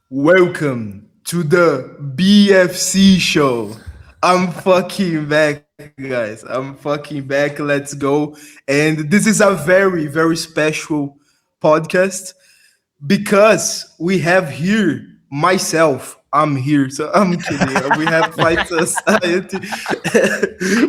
Welcome to the BFC show. I'm fucking back, guys. I'm fucking back. Let's go. And this is a very special podcast because we have here myself. I'm here, so I'm kidding. We have Fight Society.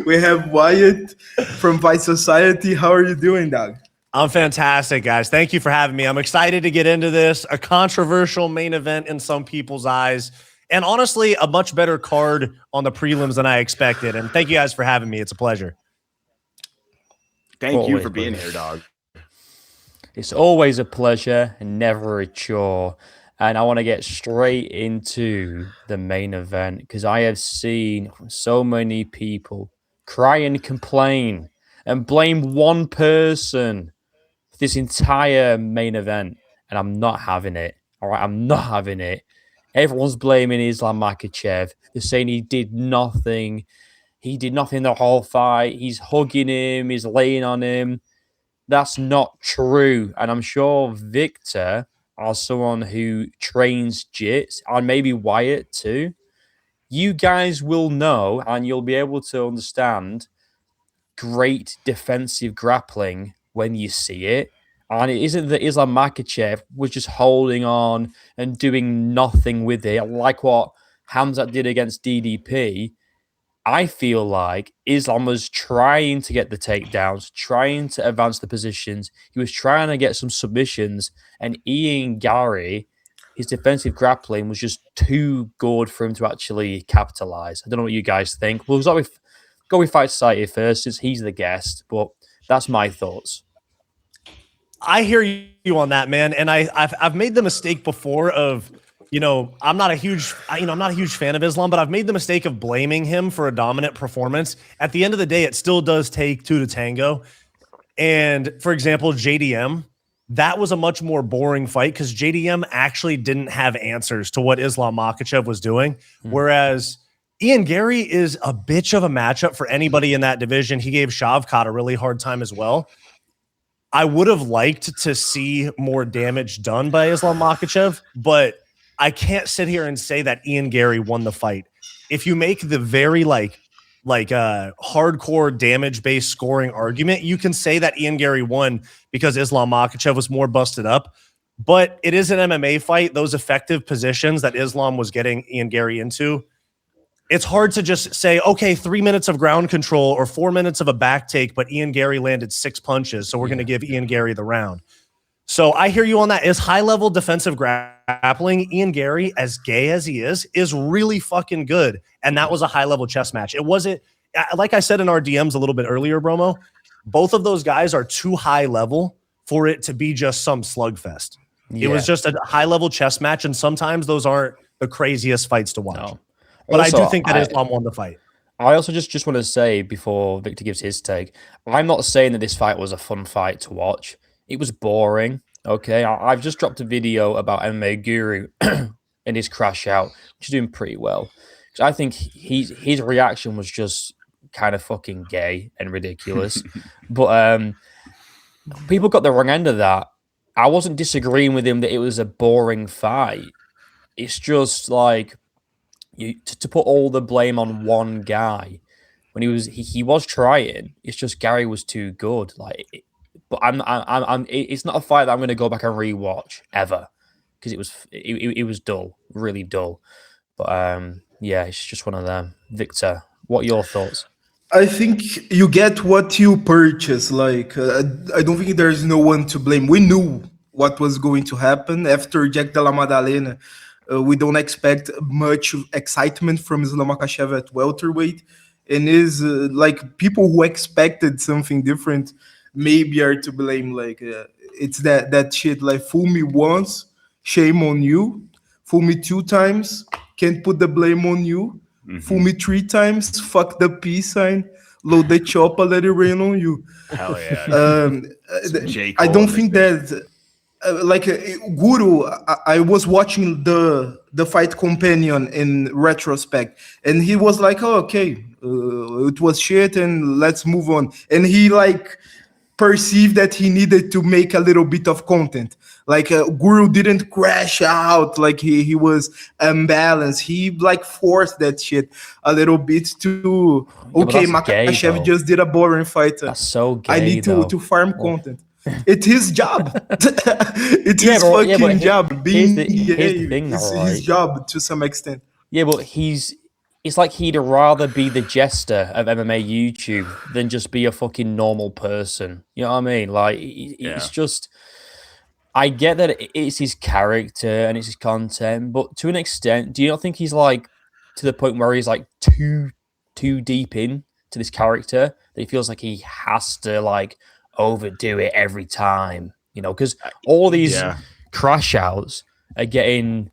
We have Wyatt from Fight Society. How are you doing, dog? I'm fantastic, guys. Thank you for having me. I'm excited to get into this. A controversial main event in some people's eyes, and honestly, a much better card on the prelims than I expected. And thank you guys for having me. It's a pleasure. Thank you for being here, dog. It's always a pleasure and never a chore. And I want to get straight into the main event because I have seen so many people cry and complain and blame one person for this entire main event. And I'm not having it. All right, I'm not having it. Everyone's blaming Islam Makhachev. They're saying he did nothing. He did nothing the whole fight. He's hugging him. He's laying on him. That's not true. And I'm sure Victor, as someone who trains jits, and maybe Wyatt too, you guys will know and you'll be able to understand great defensive grappling when you see it. And it isn't that Islam Makhachev was just holding on and doing nothing with it, like what Hamzat did against DDP. I feel like Islam was trying to get the takedowns, trying to advance the positions. He was trying to get some submissions, and Garry, his defensive grappling was just too good for him to actually capitalize. I don't know what you guys think. We'll go with Fight Society first, since he's the guest, but that's my thoughts. I hear you on that, man. And I've made the mistake before of, I'm not a huge fan of Islam, but I've made the mistake of blaming him for a dominant performance. At the end of the day, it still does take two to tango. And for example, JDM, that was a much more boring fight because JDM actually didn't have answers to what Islam Makhachev was doing. Whereas Garry is a bitch of a matchup for anybody in that division. He gave Shavkat a really hard time as well. I would have liked to see more damage done by Islam Makhachev, but I can't sit here and say that Garry won the fight. If you make the very hardcore damage-based scoring argument, you can say that Garry won because Islam Makhachev was more busted up. But it is an MMA fight. Those effective positions that Islam was getting Garry into, it's hard to just say, okay, 3 minutes of ground control or 4 minutes of a back take, but Garry landed 6 punches, so we're going to give Garry the round. So I hear you on that. Is high-level defensive grappling. Garry, as gay as he is really fucking good. And that was a high-level chess match. It wasn't, like I said in our DMs a little bit earlier, Bromo, both of those guys are too high level for it to be just some slugfest. Yeah. It was just a high-level chess match, and sometimes those aren't the craziest fights to watch. No. But also, I do think that Islam won the fight. I also just want to say, before Victor gives his take, I'm not saying that this fight was a fun fight to watch. It was boring, okay? I've just dropped a video about MMA Guru and his crash out, which is doing pretty well. Because I think his reaction was just kind of fucking gay and ridiculous. But people got the wrong end of that. I wasn't disagreeing with him that it was a boring fight. It's just like, to put all the blame on one guy when he was trying. It's just Garry was too good. But it's not a fight that I'm going to go back and rewatch ever because it was dull, really dull. But yeah, it's just one of them. Victor, what are your thoughts? I think you get what you purchase. I don't think there's no one to blame. We knew what was going to happen after Jack Della Maddalena. We don't expect much excitement from Islam Makhachev at welterweight, and is people who expected something different maybe are to blame. It's that shit. Fool me once, shame on you. Fool me 2 times, can't put the blame on you. Mm-hmm. Fool me 3 times, fuck the peace sign. Load the chopper, let it rain on you. Hell yeah. I don't think that. Guru, I was watching the fight companion in retrospect, and he was like, "Oh, okay, it was shit, and let's move on." And he perceived that he needed to make a little bit of content. Like Guru didn't crash out like he was unbalanced. He like forced that shit a little bit to Yeah, but okay, that's gay, Makhachev though. just did a boring fight. That's so I gay, need to though. farm content. It's his job. It's his Yeah, but fucking job. here's Being the gay thing, is though, his right? job to some extent. Yeah, but it's like he'd rather be the jester of MMA YouTube than just be a fucking normal person. You know what I mean? Like, it's just. I get that it's his character and it's his content, but to an extent, do you not think he's like to the point where he's like too deep in to this character that he feels like he has to like overdo it every time? You know, because all these crash outs are getting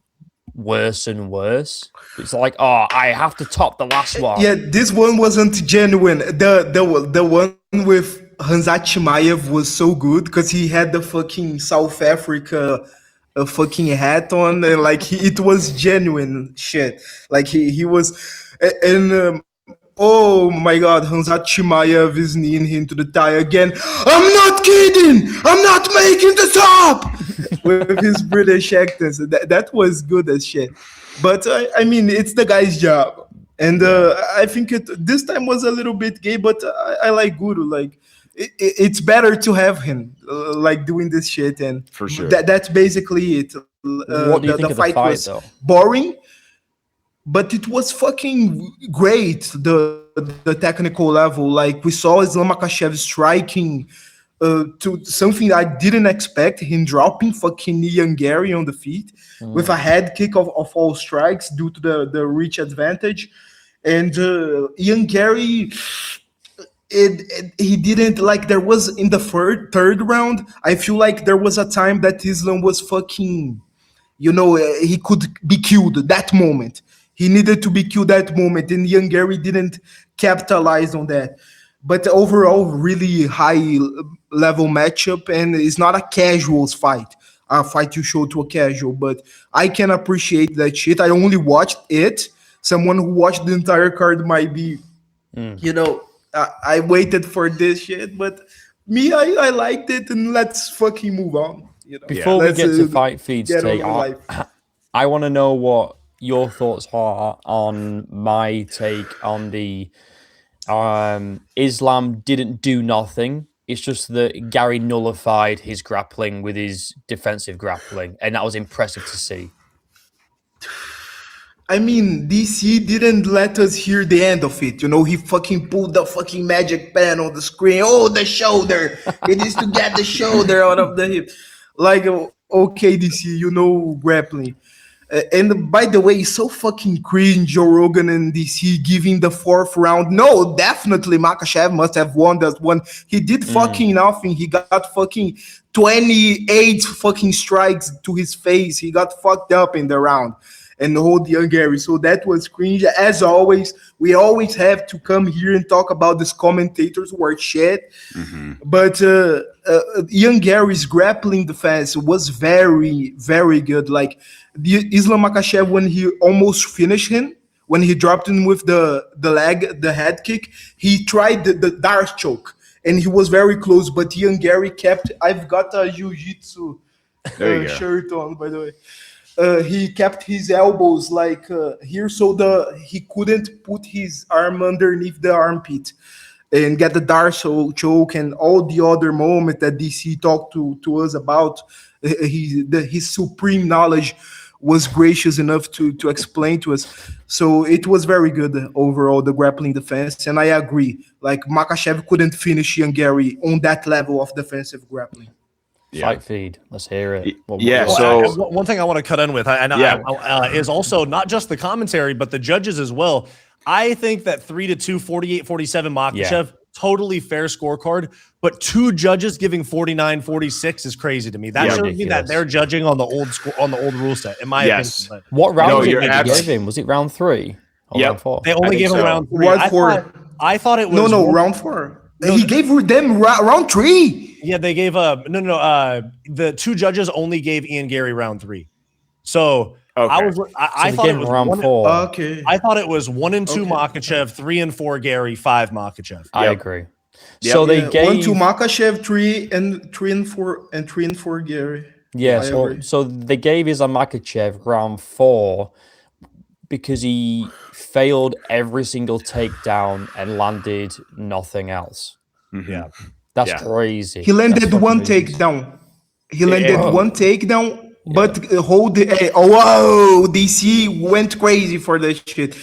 worse and worse. It's like, oh, I have to top the last one. Yeah, this one wasn't genuine. The one with Hanzat Chimaev was so good because he had the fucking South Africa fucking hat on and like it was genuine shit. Like he was and oh my god, Hanzat Chimaev is kneeing him to the tie again. I'm not kidding. I'm not making this up with his British accent. That was good as shit. But I mean, it's the guy's job. And I think this time was a little bit gay, but I like Guru. Like, it's better to have him like doing this shit, and For sure. That's basically it. What do you think of the fight, was though? boring, but it was fucking great. The technical level, like we saw Islam Makhachev striking to something I didn't expect. Him dropping fucking Ian Garry on the feet with a head kick of all strikes due to the reach advantage. And Ian Garry, he didn't like. There was in the third round. I feel like there was a time that Islam was fucking. You know, he could be killed that moment. He needed to be killed that moment, and Ian Garry didn't capitalize on that. But overall, really high level matchup, and it's not a casuals fight. A fight you show to a casual, but I can appreciate that shit. I only watched it. Someone who watched the entire card might be, you know, I waited for this shit, but me, I liked it, and let's fucking move on. You know, Before we let's, get to fight feeds, get take on with I want to know what your thoughts are on my take on the Islam didn't do nothing. It's just that Garry nullified his grappling with his defensive grappling, and that was impressive to see. I mean, DC didn't let us hear the end of it. You know, he fucking pulled the fucking magic pen on the screen. Oh, the shoulder. He needs to get the shoulder out of the hip. Like, okay, DC, you know grappling. And by the way, it's so fucking cringe, Joe Rogan and DC giving the fourth round. No, definitely Makhachev must have won that one. He did fucking nothing. He got fucking 28 fucking strikes to his face. He got fucked up in the round and hold Ian Garry. So that was cringe. As always, we always have to come here and talk about these commentators who are shit. But Ian Garry's grappling defense was very, very good. Like the Islam Makhachev, when he almost finished him, when he dropped him with the leg, the head kick, he tried the Darce choke. And he was very close, but Ian Garry kept. I've got a jiu-jitsu shirt on, by the way. He kept his elbows like here, so he couldn't put his arm underneath the armpit and get the dorsal choke and all the other moment that DC talked to us about. His supreme knowledge was gracious enough to explain to us. So it was very good overall, the grappling defense. And I agree, like Makhachev couldn't finish Ian Garry on that level of defensive grappling. Fight feed. Let's hear it. One thing I want to cut in with, is also not just the commentary, but the judges as well. I think that 3-2, 48-47 Makhachev, totally fair scorecard, but two judges giving 49-46 is crazy to me. That shows me that they're judging on the old rule set, in my opinion. But what round did they give him? Was it round 3 or round 4? They only gave him round 3. Round 4. I thought it was round 4. He gave them round 3. Yeah, they gave the two judges only gave Ian Garry round 3. So I thought it was round 4. Okay. I thought it was 1 and 2 Makhachev, 3 and 4 Garry, 5 Makhachev. I agree. So they gave 1-2 Makhachev, 3 and 4 Garry. Yeah, I so agree. they gave Islam Makhachev round 4 because he failed every single takedown and landed nothing else. Mhm. Yeah. That's Yeah. crazy. He That's landed fucking one ridiculous. takedown. He landed one Bro. takedown, Yeah. but hold the. Oh, whoa! DC went crazy for that shit.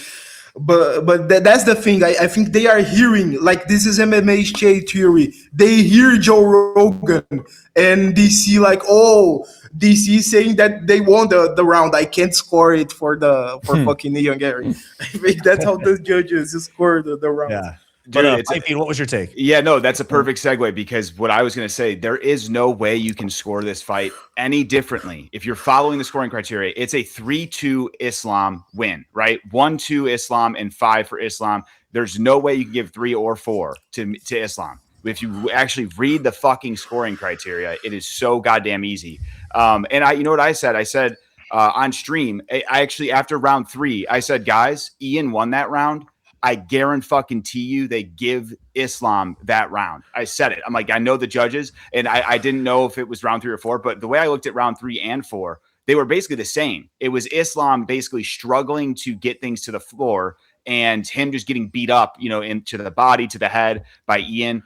But that's the thing. I think they are hearing like this is MMA shade theory. They hear Joe Rogan and DC like, oh, DC saying that they won the round. I can't score it for fucking Ian Gary. I think that's how the judges score the rounds. Yeah. Dude, But it's Pipey, what was your take? yeah, no, that's a perfect segue because what I was going to say, there is no way you can score this fight any differently. If you're following the scoring criteria, it's a 3-2 Islam win, right? 1-2 Islam and 5 for Islam. There's no way you can give 3 or 4 to Islam. If you actually read the fucking scoring criteria, it is so goddamn easy. And you know what I said? I said on stream, I actually, after round 3, I said, guys, Ian won that round. I guarantee you they give Islam that round. I said it. I'm like, I know the judges, and I didn't know if it was round 3 or 4, but the way I looked at round 3 and 4, they were basically the same. It was Islam basically struggling to get things to the floor and him just getting beat up, into the body, to the head by Ian.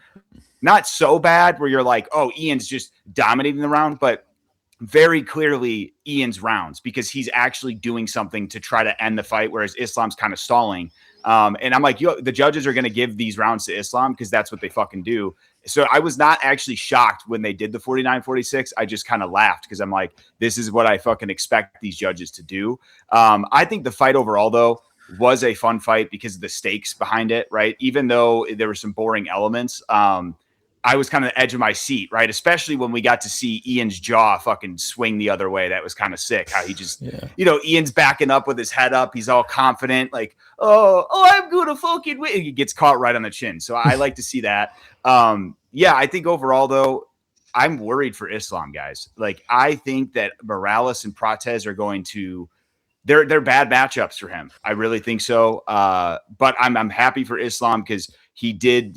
Not so bad where you're like, oh, Ian's just dominating the round, but very clearly Ian's rounds because he's actually doing something to try to end the fight, whereas Islam's kind of stalling. And I'm like, the judges are going to give these rounds to Islam because that's what they fucking do. So I was not actually shocked when they did the 49-46. I just kind of laughed because I'm like, this is what I fucking expect these judges to do. I think the fight overall, though, was a fun fight because of the stakes behind it, right? Even though there were some boring elements, I was kind of the edge of my seat, right? Especially when we got to see Ian's jaw fucking swing the other way. That was kind of sick. How he just, Ian's backing up with his head up. He's all confident, like, oh, I'm gonna fucking win. He gets caught right on the chin. So I like to see that. I think overall though, I'm worried for Islam, guys. Like, I think that Morales and Prates are going to. They're bad matchups for him. I really think so. But I'm happy for Islam because he did,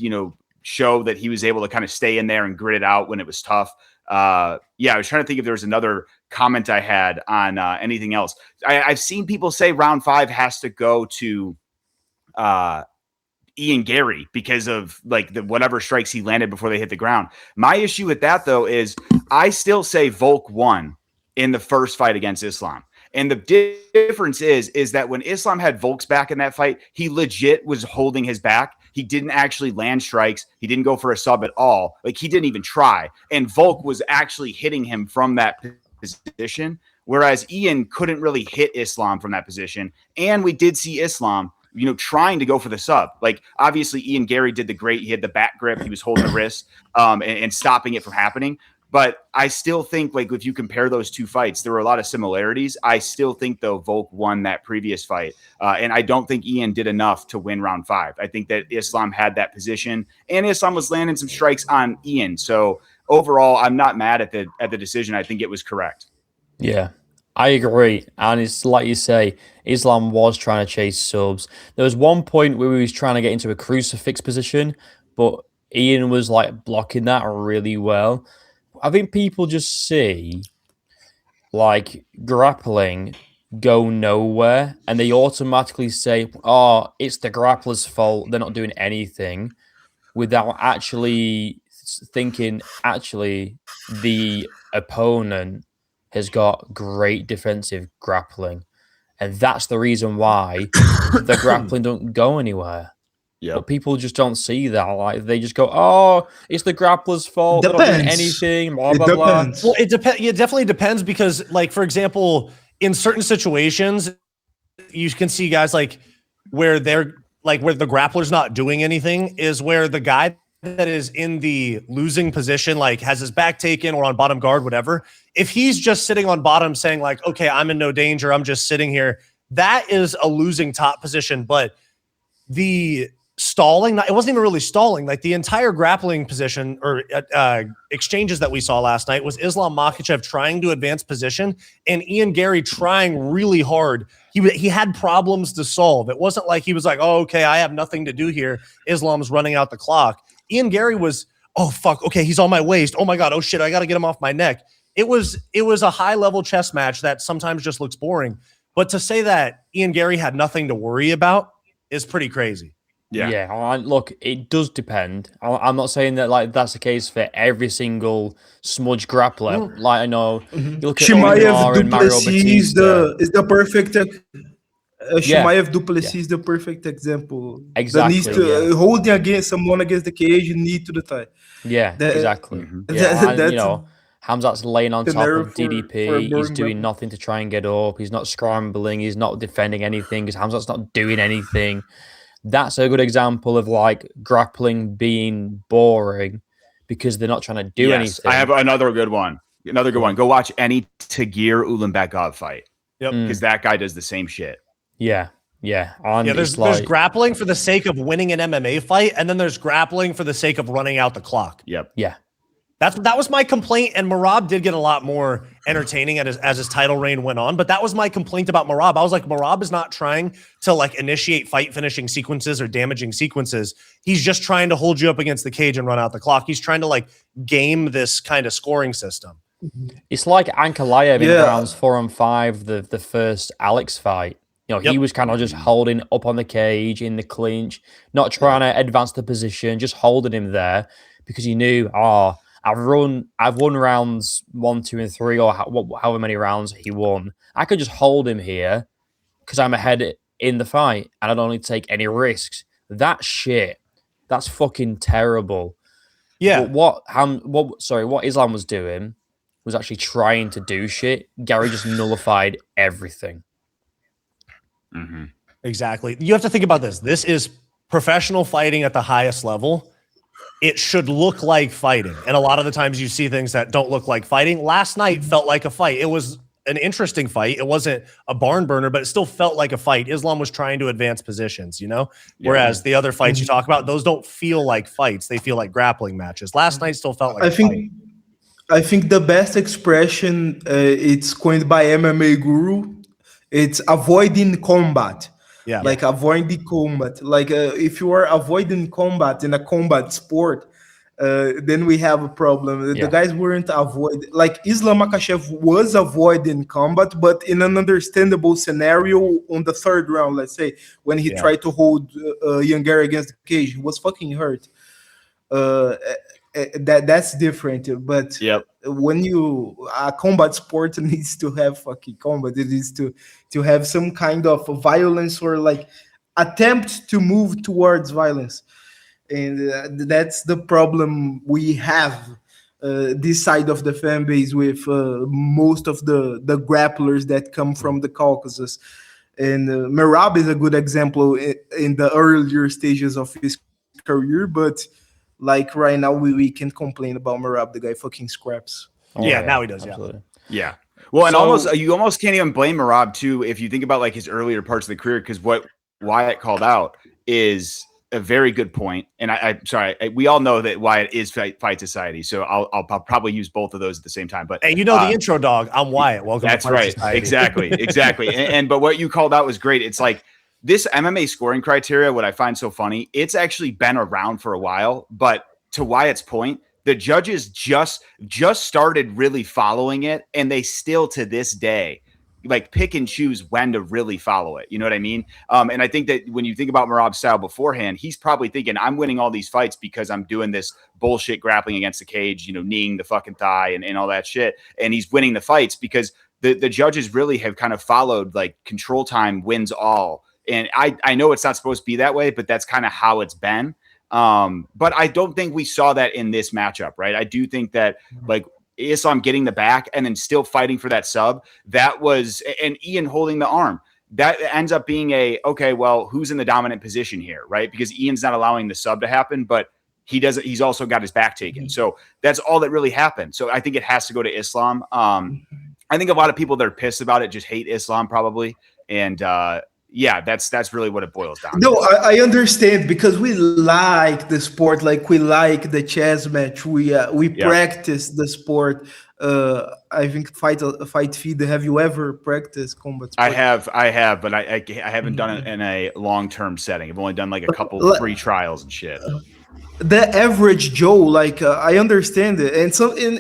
show that he was able to kind of stay in there and grit it out when it was tough. I was trying to think if there was another comment I had on anything else. I've seen people say round 5 has to go to Ian Garry because of like the whatever strikes he landed before they hit the ground. My issue with that though is I still say Volk won in the first fight against Islam. And the difference is that when Islam had Volk's back in that fight, he legit was holding his back. He didn't actually land strikes. He didn't go for a sub at all. Like, he didn't even try. And Volk was actually hitting him from that position, whereas Ian couldn't really hit Islam from that position. And we did see Islam, trying to go for the sub. Like, obviously, Ian Garry did the great. He had the back grip. He was holding the wrist and stopping it from happening. But I still think, like, if you compare those two fights, there were a lot of similarities. I still think, though, Volk won that previous fight. And I don't think Ian did enough to win round 5. I think that Islam had that position, and Islam was landing some strikes on Ian. So overall, I'm not mad at the decision. I think it was correct. Yeah, I agree. And it's like you say, Islam was trying to chase subs. There was one point where he was trying to get into a crucifix position, but Ian was like blocking that really well. I think people just see like grappling go nowhere and they automatically say, oh, it's the grappler's fault. They're not doing anything without actually thinking, actually, the opponent has got great defensive grappling. And that's the reason why the grappling don't go anywhere. Yeah. But people just don't see that. Like, they just go, "Oh, it's the grappler's fault. They're not doing Depends. anything." Blah It blah blah. depends. Well, it definitely depends because, like, for example, in certain situations, you can see guys like where they're like where the grappler's not doing anything is where the guy that is in the losing position, like, has his back taken or on bottom guard, whatever. If he's just sitting on bottom saying like, "Okay, I'm in no danger. I'm just sitting here," that is a losing top position. But the stalling, it wasn't even really stalling. Like, the entire grappling position or exchanges that we saw last night was Islam Makhachev trying to advance position and Ian Garry trying really hard. He had problems to solve. It wasn't like he was like, "Oh, okay, I have nothing to do here. Islam's running out the clock." Ian Garry was, "Oh, fuck, okay, he's on my waist. Oh my God, oh shit, I got to get him off my neck." it was a high level chess match that sometimes just looks boring. But to say that Ian Garry had nothing to worry about is pretty crazy. Yeah. Look, it does depend. I'm not saying that like that's the case for every single smudge grappler. Like I know you look at Shimaev Umar and Mario Duplessis is Batista. the perfect. Yeah, Shimaev Duplessis yeah, is the perfect example. The needs exactly. Yeah, to holding against someone against the cage, you need to the tie. yeah, That, exactly. Yeah, and that's Hamzat's laying on top scenario of for a DDP. He's boring doing grapple. nothing to try and get up. He's not scrambling. He's not defending anything because Hamzat's not doing anything. That's a good example of like grappling being boring because they're not trying to do Yes, I have anything. another good one. Another good one. Go watch any Tagir Ulanbekov fight Yep. because that guy does the same shit. Yeah, yeah. And Yeah, it's there's like, grappling for the sake of winning an MMA fight, and then there's grappling for the sake of running out the clock. Yep. yeah, That was my complaint, and Merab did get a lot more entertaining as his title reign went on. But that was my complaint about Merab. I was like, Merab is not trying to like initiate fight finishing sequences or damaging sequences. He's just trying to hold you up against the cage and run out the clock. He's trying to like game this kind of scoring system. it's like Ankalaev in Yeah. rounds 4 and 5, the first Alex fight. You know, he was kind of just holding up on the cage in the clinch, not trying to advance the position, just holding him there because he knew, I've won rounds 1, 2, and 3, or however many rounds he won. I could just hold him here because I'm ahead in the fight and I don't need to take any risks. That shit, that's fucking terrible. Yeah. But what Islam was doing was actually trying to do shit. Garry just nullified everything. Mm-hmm. Exactly. You have to think about this. This is professional fighting at the highest level. It should look like fighting. And a lot of the times you see things that don't look like fighting. Last night felt like a fight. It was an interesting fight. It wasn't a barn burner, but it still felt like a fight. Islam was trying to advance positions, you know? Whereas the other fights you talk about, those don't feel like fights. They feel like grappling matches. Last night still felt like a fight. I think the best expression it's coined by MMA guru. It's avoiding combat. Yeah. Like avoiding combat. Like if you are avoiding combat in a combat sport, then we have a problem. Yeah. The guys weren't avoid like Islam Makhachev was avoiding combat, but in an understandable scenario on the third round, let's say, when he tried to hold Ian Garry against the cage, he was fucking hurt. That's different, but when you a combat sport needs to have fucking combat, it needs to have some kind of violence or like attempt to move towards violence, and that's the problem we have this side of the fan base with most of the grapplers that come from the Caucasus. And Merab is a good example in the earlier stages of his career, but like right now, we can complain about Merab. The guy fucking scraps. Now he does. Absolutely. Yeah. Well, and you almost can't even blame Merab too if you think about like his earlier parts of the career, because what Wyatt called out is a very good point. And I'm sorry, we all know that Wyatt is Fight Society, so I'll probably use both of those at the same time. But hey, you know the intro, dog. I'm Wyatt. Welcome. That's to Fight right. Society. Exactly. And but what you called out was great. It's like this MMA scoring criteria, what I find so funny, it's actually been around for a while, but to Wyatt's point, the judges just started really following it, and they still to this day like pick and choose when to really follow it. You know what I mean? And I think that when you think about Merab's style beforehand, he's probably thinking, I'm winning all these fights because I'm doing this bullshit grappling against the cage, you know, kneeing the fucking thigh and all that shit. And he's winning the fights because the judges really have kind of followed like control time wins all. And I know it's not supposed to be that way, but that's kind of how it's been. But I don't think we saw that in this matchup, right? I do think that like Islam getting the back and then still fighting for that sub, that was, and Ian holding the arm, that ends up being okay, well, who's in the dominant position here, right? Because Ian's not allowing the sub to happen, but he's also got his back taken. So that's all that really happened. So I think it has to go to Islam. I think a lot of people that are pissed about it just hate Islam probably. And, that's really what it boils down to. No, I understand because we like the sport, like we like the chess match. We practice the sport. I think fight feed. Have you ever practiced combat sport? I have, but I haven't done it in a long-term setting. I've only done like a couple free trials and shit. the average Joe, like I understand it, and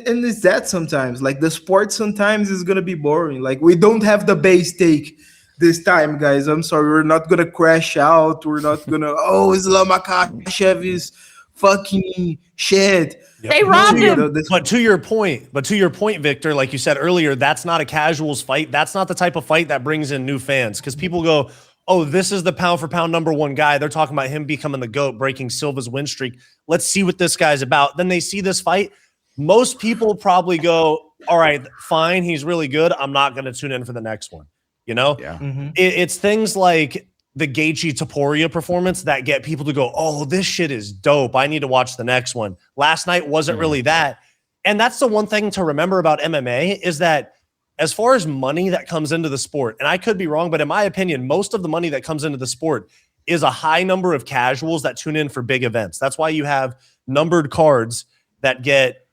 and it's that sometimes, like the sport sometimes is gonna be boring. Like we don't have the base take this time, guys. I'm sorry, we're not gonna crash out. We're not gonna. Oh, Islam Makhachev is fucking shit. Yep. They robbed him. But to your point, Victor, like you said earlier, that's not a casuals fight. That's not the type of fight that brings in new fans because people go, oh, this is the pound for pound number one guy. They're talking about him becoming the GOAT, breaking Silva's win streak. Let's see what this guy's about. Then they see this fight. Most people probably go, all right, fine. He's really good. I'm not going to tune in for the next one. You know, Yeah. It's things like the Gaethje Topuria performance that get people to go, oh, this shit is dope. I need to watch the next one. Last night wasn't really that. And that's the one thing to remember about MMA is that as far as money that comes into the sport, and I could be wrong, but in my opinion, most of the money that comes into the sport is a high number of casuals that tune in for big events. That's why you have numbered cards that get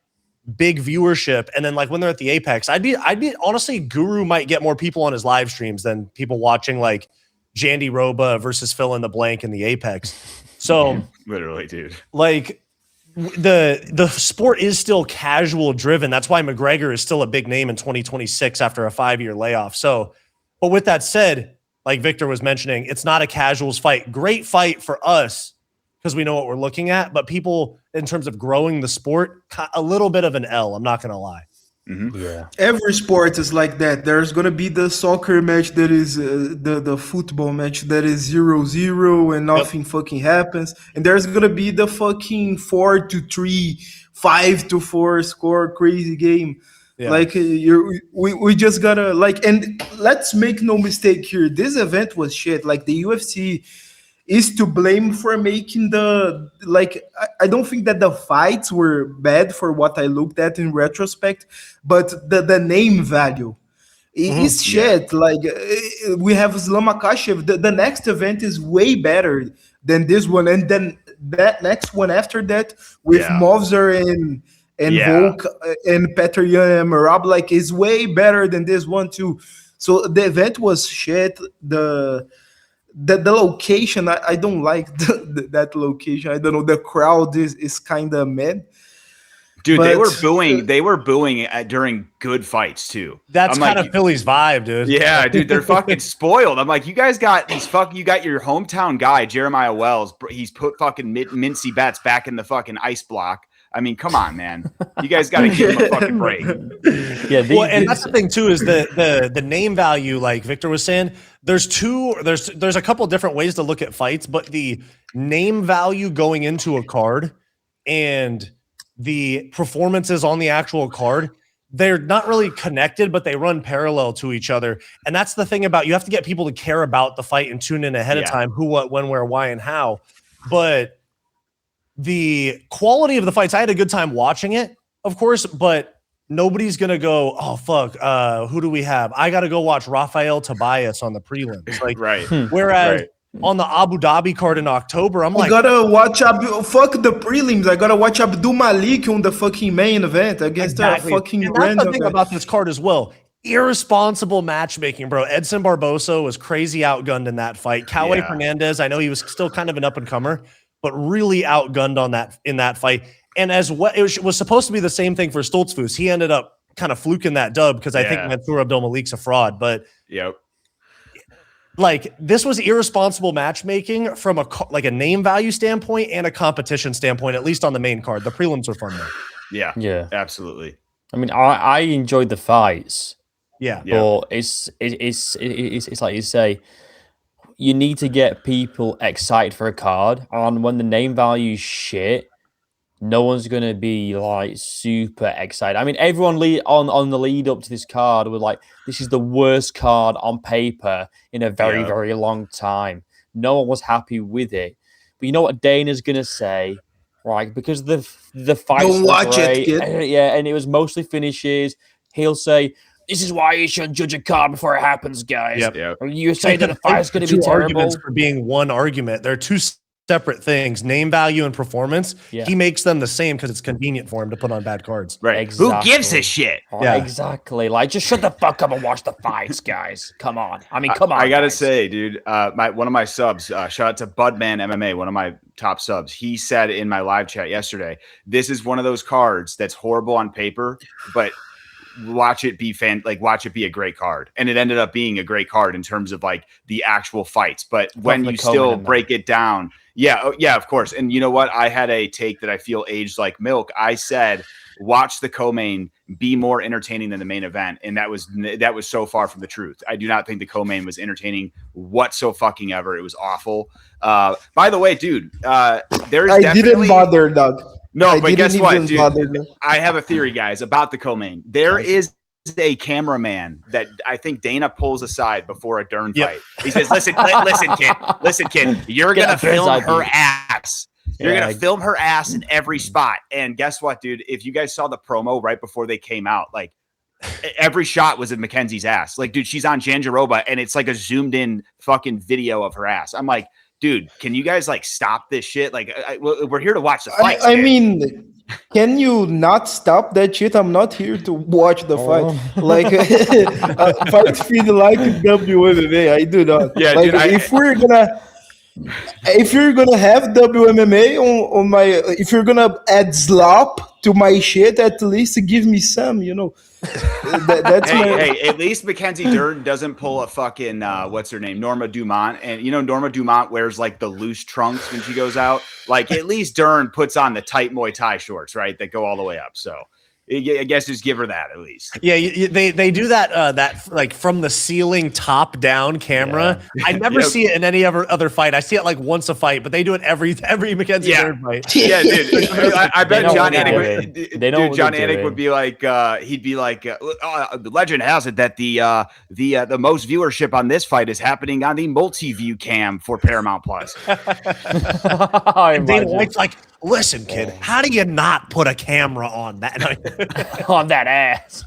big viewership. And then like when they're at the Apex, I'd be honestly, Guru might get more people on his live streams than people watching like Jandy Roba versus fill in the blank in the Apex. So Literally, dude. like the sport is still casual driven. That's why McGregor is still a big name in 2026 after a 5-year layoff. So, but with that said, like Victor was mentioning, it's not a casuals fight. Great fight for us because we know what we're looking at, but people in terms of growing the sport, a little bit of an L, I'm not going to lie. Yeah. Every sport is like that. There's gonna be the soccer match that is the football match that is 0-0 and nothing fucking happens, and there's gonna be the fucking 4-3, 5-4 score crazy game. Yeah. Like we just gotta like, and let's make no mistake here. This event was shit. Like the UFC is to blame for making the like I don't think that the fights were bad for what I looked at in retrospect, but the name value is shit. Like we have Islam Makhachev. The next event is way better than this one, and then that next one after that with Movzer and Volk and Petr Yan and Merab, like is way better than this one too. So the event was shit. The location, I don't like that location. I don't know. The crowd is kind of mad. Dude, But- they were booing. They were booing during good fights too. That's I'm kind like, of Philly's vibe, dude. yeah, dude, they're fucking spoiled. I'm like, you guys got these You got your hometown guy, Jeremiah Wells. He's put fucking Mincy Betts back in the fucking ice block. I mean, come on, man. You guys got to give him a fucking break. Yeah. Well, and that's the thing too is the name value, like Victor was saying. There's a couple different ways to look at fights, but the name value going into a card and the performances on the actual card, they're not really connected, but they run parallel to each other. And that's the thing about you have to get people to care about the fight and tune in ahead of time, who, what, when, where, why, and how. But the quality of the fights, I had a good time watching it, of course, but nobody's going to go, oh, fuck, who do we have? I got to go watch Rafael Tobias on the prelims. Like, Right. Whereas Right. on the Abu Dhabi card in October, I'm I like, gotta watch fuck the prelims. I gotta watch Abdul Malik on the fucking main event against exactly. a fucking And that's the random thing guy. about this card as well. Irresponsible matchmaking, bro. Edson Barbosa was crazy outgunned in that fight. Coway Yeah. Hernandez, I know he was still kind of an up-and-comer, but really outgunned on that in that fight. And as what it was supposed to be the same thing for Stoltzfus. He ended up kind of fluking that dub because I think Mansour Abdul Malik's a fraud. But Yep. like this was irresponsible matchmaking from a name value standpoint and a competition standpoint, at least on the main card. The prelims were fun though. Yeah. Yeah. Absolutely. I mean, I enjoyed the fights, Yeah. but it's like you say, you need to get people excited for a card, and when the name value is shit, no one's gonna be like super excited. I mean, everyone on the lead up to this card was like, this is the worst card on paper in a very, very long time. No one was happy with it. But you know what Dana's gonna say, right? Because the fights Don't were watch it, great, kid. yeah, and it was mostly finishes. He'll say, this is why you shouldn't judge a card before it happens, guys. Yep. Yep. Or you say that the fight's gonna be two terrible. arguments for being one argument. There are two separate things, name value and performance. Yeah. He makes them the same because it's convenient for him to put on bad cards. Right. Exactly. Who gives a shit? Yeah. Exactly. Like, just shut the fuck up and watch the fights, guys. Come on. I mean, come on. I gotta guys. say, dude, one of my subs, shout out to Budman MMA, one of my top subs. He said in my live chat yesterday, this is one of those cards that's horrible on paper, but watch it be a great card. And it ended up being a great card in terms of like the actual fights. But when you still break it down, yeah, of course. And you know what? I had a take that I feel aged like milk. I said, watch the co-main be more entertaining than the main event, and that was so far from the truth. I do not think the co-main was entertaining whatsoever. It was awful. By the way, dude, there's I didn't bother, Doug. No, but guess what, dude? I have a theory, guys, about the co-main. There is a cameraman that I think Dana pulls aside before a Dern fight. He says, listen, kid, you're going to film her ass. You're going to film her ass in every spot. And guess what, dude? If you guys saw the promo right before they came out, like every shot was of Mackenzie's ass. Like, dude, she's on Jandiroba and it's like a zoomed in fucking video of her ass. I'm like, dude, can you guys like stop this shit? Like, we're here to watch the fight. I mean, can you not stop that shit? I'm not here to watch the fight. Like, fight feed like WMMA. I do not. Yeah, like, dude, if you're gonna have WMMA on my, if you're gonna add slop to my shit, at least give me some, you know. That's hey, at least Mackenzie Dern doesn't pull a fucking what's her name, Norma Dumont, and you know Norma Dumont wears like the loose trunks when she goes out. Like at least Dern puts on the tight Muay Thai shorts, right, that go all the way up. So I guess just give her that at least. Yeah, they do that like from the ceiling top down camera. Yeah. I never see it in any other fight. I see it like once a fight, but they do it every Mackenzie Dern fight. Yeah, dude. I bet John Anik would be like, he'd be like, the legend has it that the most viewership on this fight is happening on the multi-view cam for Paramount Plus. Dana White's like, listen, kid, how do you not put a camera on that? On that ass.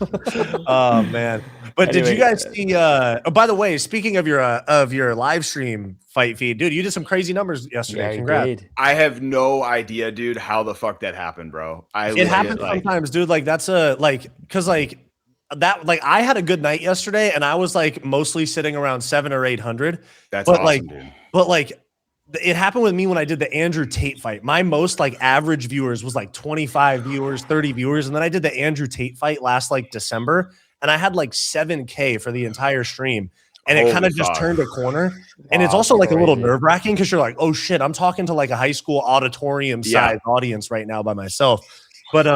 Oh man. But anyway, did you guys see by the way, speaking of your live stream fight feed, dude, you did some crazy numbers yesterday. Yeah, congrats. I have no idea, dude, how the fuck that happened, bro. It happens sometimes, dude. Like that's because I had a good night yesterday and I was like mostly sitting around 700 or 800. That's awesome, dude. It happened with me when I did the Andrew Tate fight. My most like average viewers was like 25 viewers, 30 viewers. And then I did the Andrew Tate fight last like December and I had like 7K for the entire stream. And it kind of just turned a corner. Wow, and it's also like a little nerve wracking because you're like, oh shit, I'm talking to like a high school auditorium size audience right now by myself. But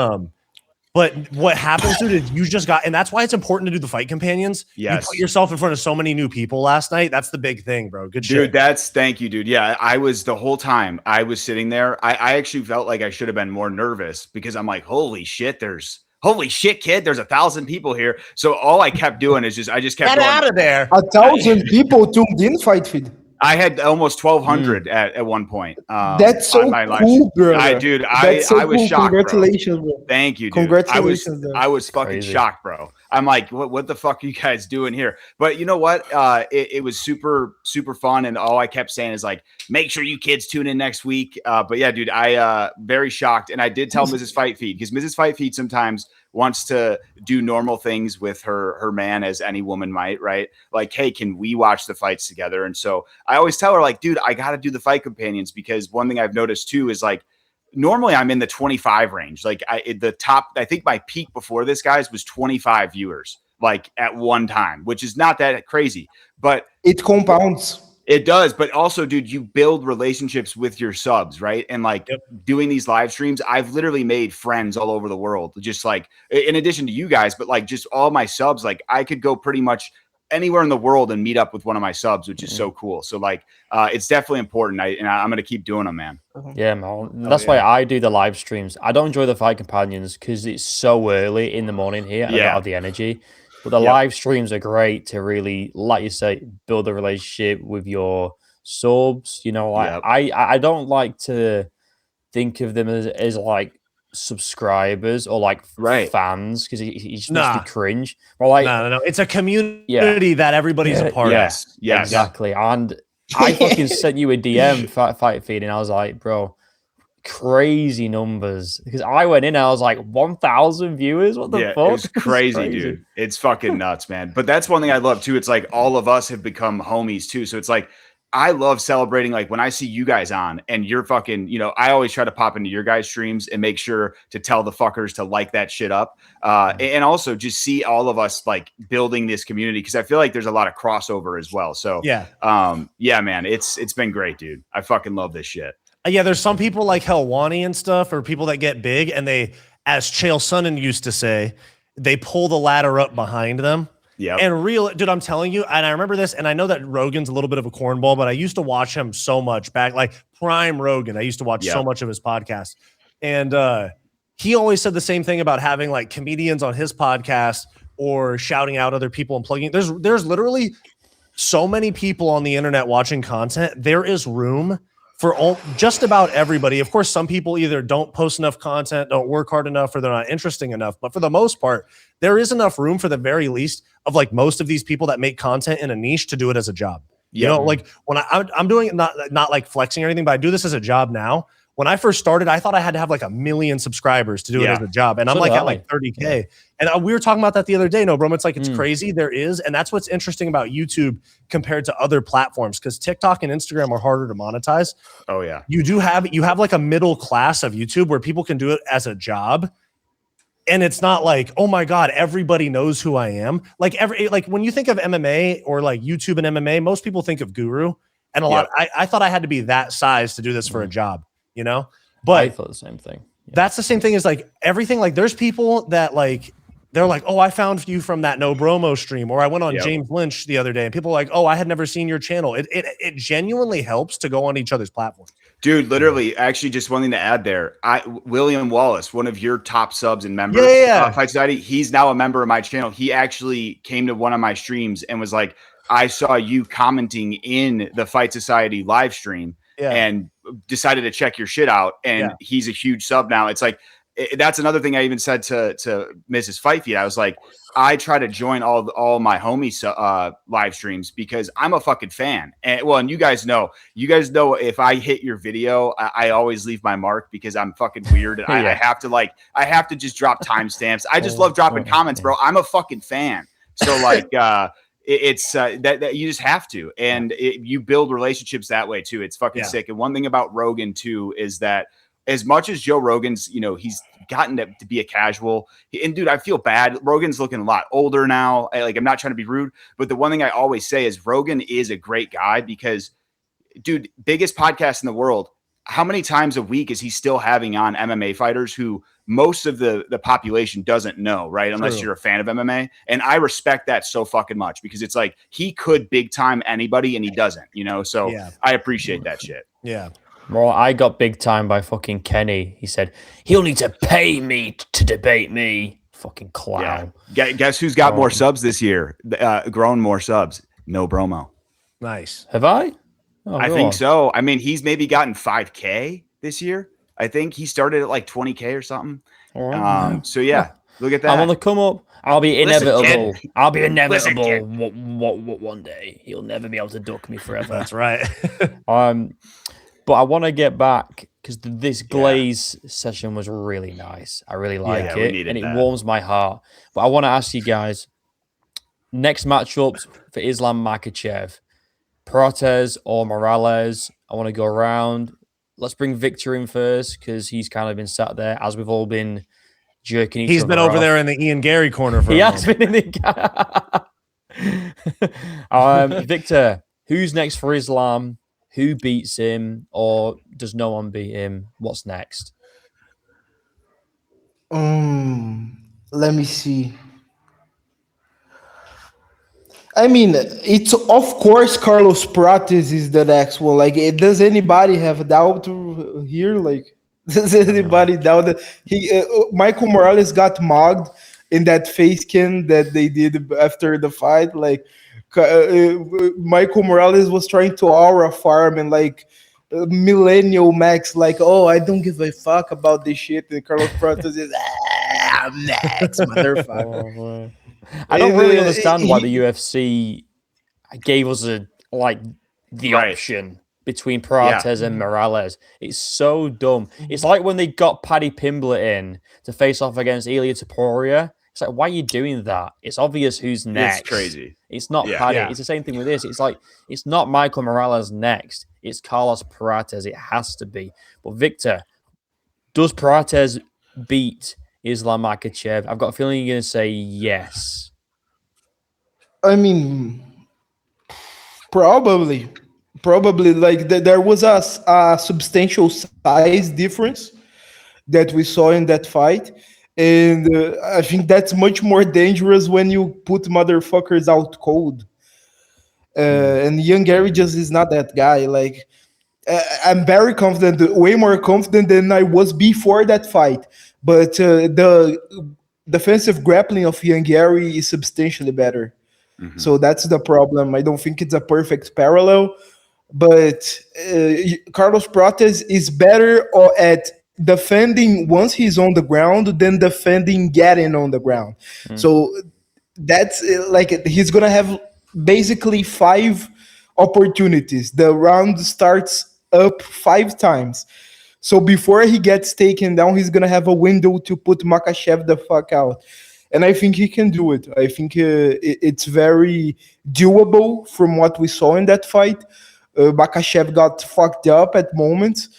what happens, dude, is you just and that's why it's important to do the fight companions. Yes. You put yourself in front of so many new people last night. That's the big thing, bro. Good shit. Dude, thank you, dude. Yeah, I was the whole time I was sitting there. I actually felt like I should have been more nervous because I'm like, holy shit, kid, there's 1,000 people here. So all I kept doing is I just kept get going, out of there. 1,000 people tuned in fight feed. I had almost 1,200 at one point. That's so cool, bro. I was shocked. Congratulations, bro. Thank you, dude. Congratulations. I was fucking shocked, bro. I'm like, what the fuck are you guys doing here? But you know what? It was super, super fun. And all I kept saying is like, make sure you kids tune in next week. But yeah, dude, I very shocked. And I did tell Mrs. Fight Feed because Mrs. Fight Feed sometimes wants to do normal things with her man, as any woman might, right? Like, hey, can we watch the fights together? And so I always tell her like, dude, I got to do the fight companions because one thing I've noticed too is like, normally I'm in the 25 range. Like I think my peak before this, guys, was 25 viewers like at one time, which is not that crazy, but it compounds. It does. But also, dude, you build relationships with your subs, right? And like doing these live streams, I've literally made friends all over the world, just like in addition to you guys, but like just all my subs, like I could go pretty much anywhere in the world and meet up with one of my subs, which is so cool. So like, it's definitely important. I'm going to keep doing them, man. Yeah, man. That's why I do the live streams. I don't enjoy the fight companions because it's so early in the morning here. And I don't have the energy. But the live streams are great to really, like you say, build a relationship with your subs. You know, like I don't like to think of them as like subscribers or like fans because it's just cringe. Or like, no. It's a community that everybody's a part of. Yes, exactly. And I fucking sent you a DM fight feed, and I was like, bro, crazy numbers. Because I went in and I was like, 1,000 viewers? What the Yeah, it fuck? was crazy, dude. It's fucking nuts, man. But that's one thing I love too. It's like all of us have become homies too. So it's like I love celebrating. Like when I see you guys on and you're fucking, I always try to pop into your guys' streams and make sure to tell the fuckers to like that shit up. And also just see all of us like building this community because I feel like there's a lot of crossover as well. So yeah, man, it's been great, dude. I fucking love this shit. Yeah, there's some people like Helwani and stuff, or people that get big, and they, as Chael Sonnen used to say, they pull the ladder up behind them. Yeah. And dude, I'm telling you, and I remember this, and I know that Rogan's a little bit of a cornball, but I used to watch him so much back, like prime Rogan. I used to watch so much of his podcast. And he always said the same thing about having like comedians on his podcast or shouting out other people and plugging. There's literally so many people on the internet watching content. There is room for just about everybody. Of course, some people either don't post enough content, don't work hard enough, or they're not interesting enough. But for the most part, there is enough room for the very least of like most of these people that make content in a niche to do it as a job. You know, like when I'm doing it, not like flexing or anything, but I do this as a job now. When I first started, I thought I had to have like 1 million subscribers to do it as a job. And I'm like at like 30K. Yeah. And we were talking about that the other day. No, bro, it's like, it's crazy. There is. And that's what's interesting about YouTube compared to other platforms, because TikTok and Instagram are harder to monetize. Oh yeah. You have like a middle class of YouTube where people can do it as a job. And it's not like, oh my God, everybody knows who I am. Like when you think of MMA or like YouTube and MMA, most people think of Guru. And I thought I had to be that size to do this for a job. But I thought the same thing. Yeah. That's the same thing as like everything. Like there's people that like, they're like, oh, I found you from that No Bromo stream, or I went on James Lynch the other day, and people are like, oh, I had never seen your channel. It genuinely helps to go on each other's platforms. Dude, literally, actually, just one thing to add there. William Wallace, one of your top subs and members, Fight Society, he's now a member of my channel. He actually came to one of my streams and was like, I saw you commenting in the Fight Society live stream. And decided to check your shit out, and he's a huge sub now. It's like that's another thing I even said to Mrs. Fight Feed. I was like, I try to join all my homies live streams because I'm a fucking fan. And you guys know if I hit your video, I always leave my mark because I'm fucking weird. And I have to just drop timestamps. I just love dropping comments, bro. I'm a fucking fan. So like, it's that you just have to, and you build relationships that way too. It's fucking sick. And one thing about Rogan too is that as much as Joe Rogan's, he's gotten to be a casual, and dude, I feel bad. Rogan's looking a lot older now. I'm not trying to be rude, but the one thing I always say is Rogan is a great guy because, dude, biggest podcast in the world. How many times a week is he still having on MMA fighters who most of the population doesn't know, right? Unless you're a fan of MMA. And I respect that so fucking much because it's like he could big time anybody and he doesn't, So I appreciate that shit. Yeah. Well, I got big time by fucking Kenny. He said, he'll need to pay me to debate me. Fucking clown. Yeah. Guess who's got more subs this year? Grown more subs. No Bromo. Nice. Have I? Oh, I think so. I mean, he's maybe gotten 5K this year. I think he started at like 20K or something. So yeah, look at that. I'm on the come up. I'll be inevitable. Listen, I'll be inevitable Listen, one day. He'll never be able to duck me forever. That's right. But I want to get back because this Glaze session was really nice. I really like it, and it warms my heart. But I want to ask you guys, next matchups for Islam Makhachev, Protes or Morales? I want to go around. Let's bring Victor in first because he's kind of been sat there as we've all been jerking each other. He's been over there in the Ian Garry corner for he has been in the Victor, who's next for Islam? Who beats him, or does no one beat him? What's next? Let me see. I mean, it's of course Carlos Prates is the next one. Like, does anybody have a doubt here? Like, does anybody doubt that Michael Morales got mugged in that face cam that they did after the fight? Like, Michael Morales was trying to aura farm and like millennial Max, like, oh, I don't give a fuck about this shit. And Carlos Prates is Max, motherfucker. I don't really understand why the UFC gave us a the Right. option between Prates and Morales. It's so dumb. It's like when they got Paddy Pimblett in to face off against Ilia Topuria. It's like, why are you doing that? It's obvious who's next. It's crazy. It's not Yeah. Paddy. Yeah. It's the same thing with this. It's like, it's not Michael Morales next. It's Carlos Prates. It has to be. But Victor, does Prates beat Islam Makhachev? I've got a feeling you're going to say yes. I mean, probably, like there was a substantial size difference that we saw in that fight, and I think that's much more dangerous when you put motherfuckers out cold. And young Gary just is not that guy. Like I'm very confident, way more confident than I was before that fight. But the defensive grappling of young Gary is substantially better. So that's the problem. I don't think it's a perfect parallel, but Carlos Prates is better at defending once he's on the ground than defending getting on the ground. So that's like he's gonna have basically 5 opportunities. The round starts up 5 times. So before he gets taken down, he's gonna have a window to put Makhachev the fuck out, and I think he can do it. I think it's very doable from what we saw in that fight. Makhachev got fucked up at moments.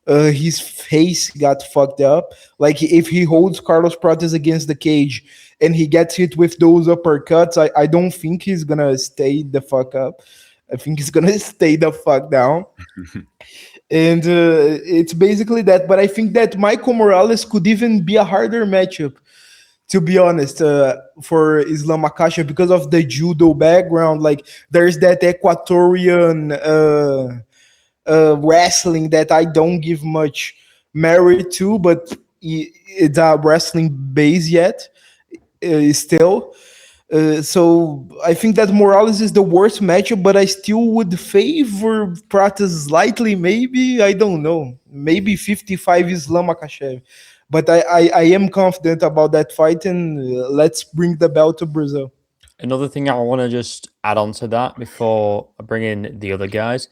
His face got fucked up. Like if he holds Carlos Prates against the cage and he gets hit with those uppercuts, I don't think he's gonna stay the fuck up. I think he's gonna stay the fuck down. And it's basically that. But I think that Michael Morales could even be a harder matchup, to be honest, for Islam Makhachev because of the judo background. Like there's that Equatorian wrestling that I don't give much merit to, but it's a wrestling base yet still. So I think that Morales is the worst matchup, but I still would favor Prates slightly. Maybe, I don't know. Maybe 55 Islam Makhachev. But I am confident about that fight, and let's bring the belt to Brazil. Another thing I want to just add on to that before I bring in the other guys.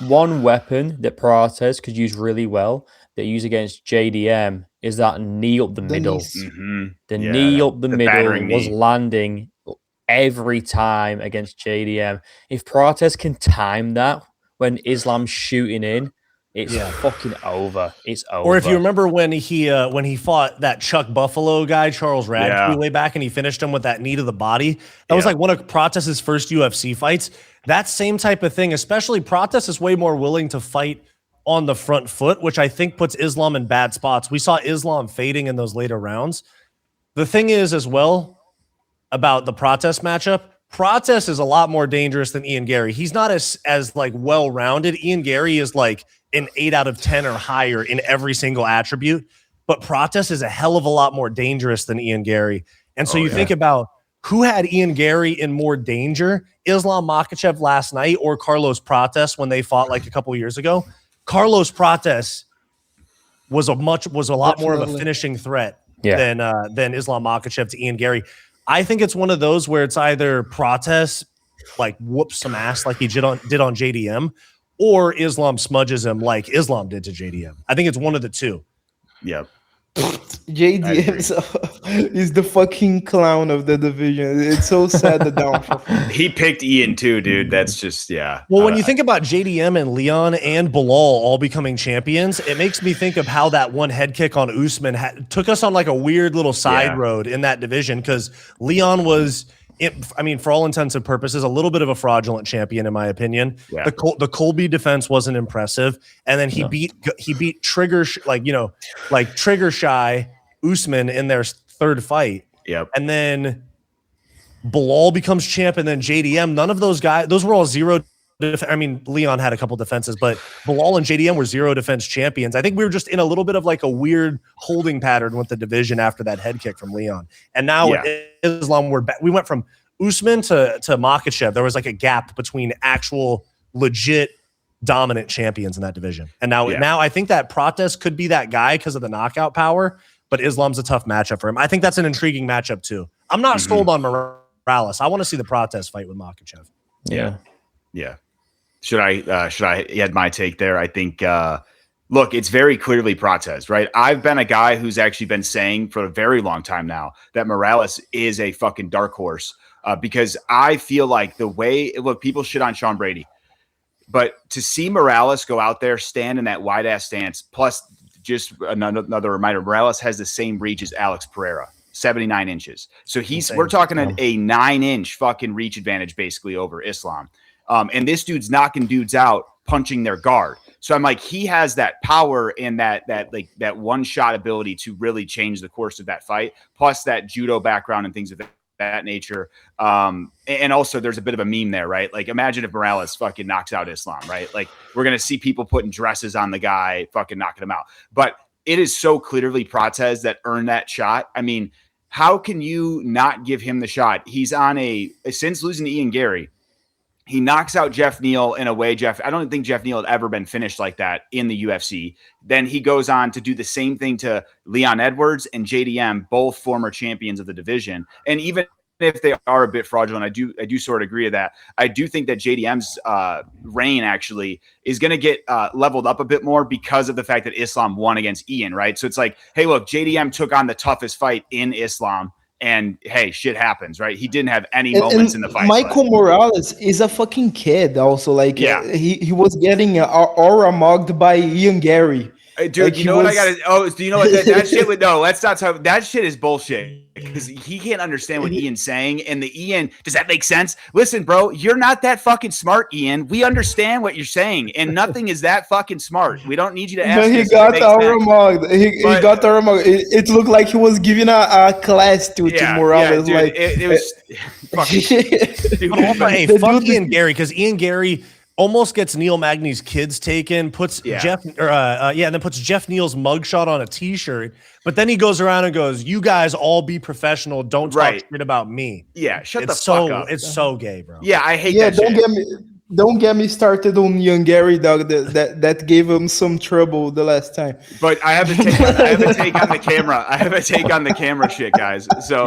One weapon that Prates could use really well that he used against JDM is that knee up the middle. knees. The knee up the middle battering was knee. landing every time against JDM. If Prates can time that when Islam's shooting in, it's fucking over. It's over. Or if you remember when he fought that Chuck Buffalo guy, Charles Radke, way back, and he finished him with that knee to the body. That was like one of Prates' first UFC fights. That same type of thing, especially Prates is way more willing to fight on the front foot, which I think puts Islam in bad spots. We saw Islam fading in those later rounds. The thing is as well about the Prates matchup, Prates is a lot more dangerous than Ian Garry. He's not as like well-rounded. Ian Garry is like an 8 out of 10 or higher in every single attribute, but Prates is a hell of a lot more dangerous than Ian Garry. And so think about who had Ian Garry in more danger, Islam Makhachev last night or Carlos Prates when they fought like a couple of years ago. Carlos Prates was a lot more of a finishing threat than Islam Makhachev to Ian Garry. I think it's one of those where it's either Prates like whoops some ass like he did on JDM, or Islam smudges him like Islam did to JDM. I think it's one of the two. Yep. JDM is the fucking clown of the division. It's so sad the downfall. He picked Ian too, dude. That's just Well, when you think about JDM and Leon and Bilal all becoming champions, it makes me think of how that one head kick on Usman took us on like a weird little side road in that division, because Leon was, for all intents and purposes, a little bit of a fraudulent champion in my opinion. Yeah. The Colby defense wasn't impressive, and then he beat trigger shy Usman in their third fight. Yep. And then Bilal becomes champ, and then JDM. None of those guys; those were all zero. Leon had a couple defenses, but Bilal and JDM were zero defense champions. I think we were just in a little bit of like a weird holding pattern with the division after that head kick from Leon. And now with Islam, we went from Usman to Makhachev. There was like a gap between actual legit dominant champions in that division. And now I think that Prates could be that guy because of the knockout power, but Islam's a tough matchup for him. I think that's an intriguing matchup too. I'm not sold on Morales. I want to see the Prates fight with Makhachev. Yeah. Should I add my take there? I think look, it's very clearly Prates, right? I've been a guy who's actually been saying for a very long time now that Morales is a fucking dark horse because I feel like the way look, people shit on Sean Brady, but to see Morales go out there, stand in that wide ass stance, plus just another reminder, Morales has the same reach as Alex Pereira. 79 inches. So we're talking a 9-inch fucking reach advantage basically over Islam. And this dude's knocking dudes out, punching their guard. So I'm like, he has that power and that one shot ability to really change the course of that fight, plus that judo background and things of that nature. And also there's a bit of a meme there, right? Like imagine if Morales fucking knocks out Islam, right? Like we're going to see people putting dresses on the guy, fucking knocking him out. But it is so clearly Prates that earned that shot. I mean, how can you not give him the shot? He's on since losing to Ian Garry, he knocks out Jeff Neal in a way, I don't think Jeff Neal had ever been finished like that in the UFC. Then he goes on to do the same thing to Leon Edwards and JDM, both former champions of the division. And even if they are a bit fraudulent, I do sort of agree with that. I do think that JDM's reign actually is going to get leveled up a bit more because of the fact that Islam won against Ian, right? So it's like, hey, look, JDM took on the toughest fight in Islam. And hey, shit happens, right? He didn't have any moments in the fight. Michael Morales is a fucking kid, also. Like, he was getting aura mugged by Ian Garry. Dude, like you know what I got to... Oh, do you know what that shit would... No, let's not talk... That shit is bullshit. Because he can't understand what Ian's saying. And the Ian... Does that make sense? Listen, bro, you're not that fucking smart, Ian. We understand what you're saying. And nothing is that fucking smart. We don't need you to ask. He got aura mugged. He got aura mugged. It looked like he was giving a class to Morales. Yeah, dude, like it was... fucking... Dude, hey, fuck Ian Garry, because Ian Garry almost gets Neil Magny's kids taken, puts Jeff Neal's mugshot on a t-shirt, but then he goes around and goes, "You guys all be professional. Don't talk shit about me." Yeah, shut the fuck up. It's so gay, bro. Yeah, I hate that shit. Don't get me started on Ian Garry, dog. That gave him some trouble the last time. But I have a take on the camera. I have a take on the camera shit, guys. So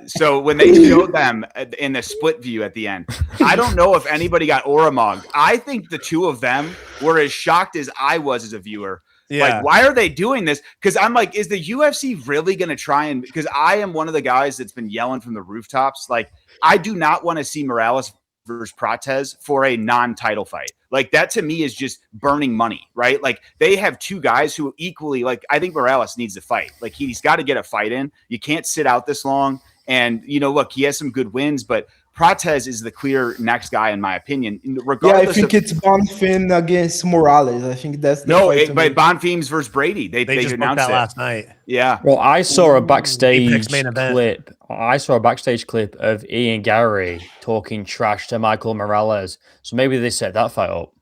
so when they showed them in the split view at the end, I don't know if anybody got aura mugged. I think the two of them were as shocked as I was as a viewer. Yeah. Like, why are they doing this? Because I'm like, is the UFC really going to try and... Because I am one of the guys that's been yelling from the rooftops. Like, I do not want to see Morales versus Prates for a non-title fight. Like, that to me is just burning money, right? Like, they have two guys who equally, like, I think Morales needs to fight. Like, he's got to get a fight in. You can't sit out this long. And, you know, look, he has some good wins, but Prates is the clear next guy, in my opinion. Regardless, I think it's Bonfim against Morales. I think that's the but Bonfim's versus Brady. They just announced that last night. Yeah. Well, I saw a backstage clip. I saw a backstage clip of Ian Garry talking trash to Michael Morales. So maybe they set that fight up.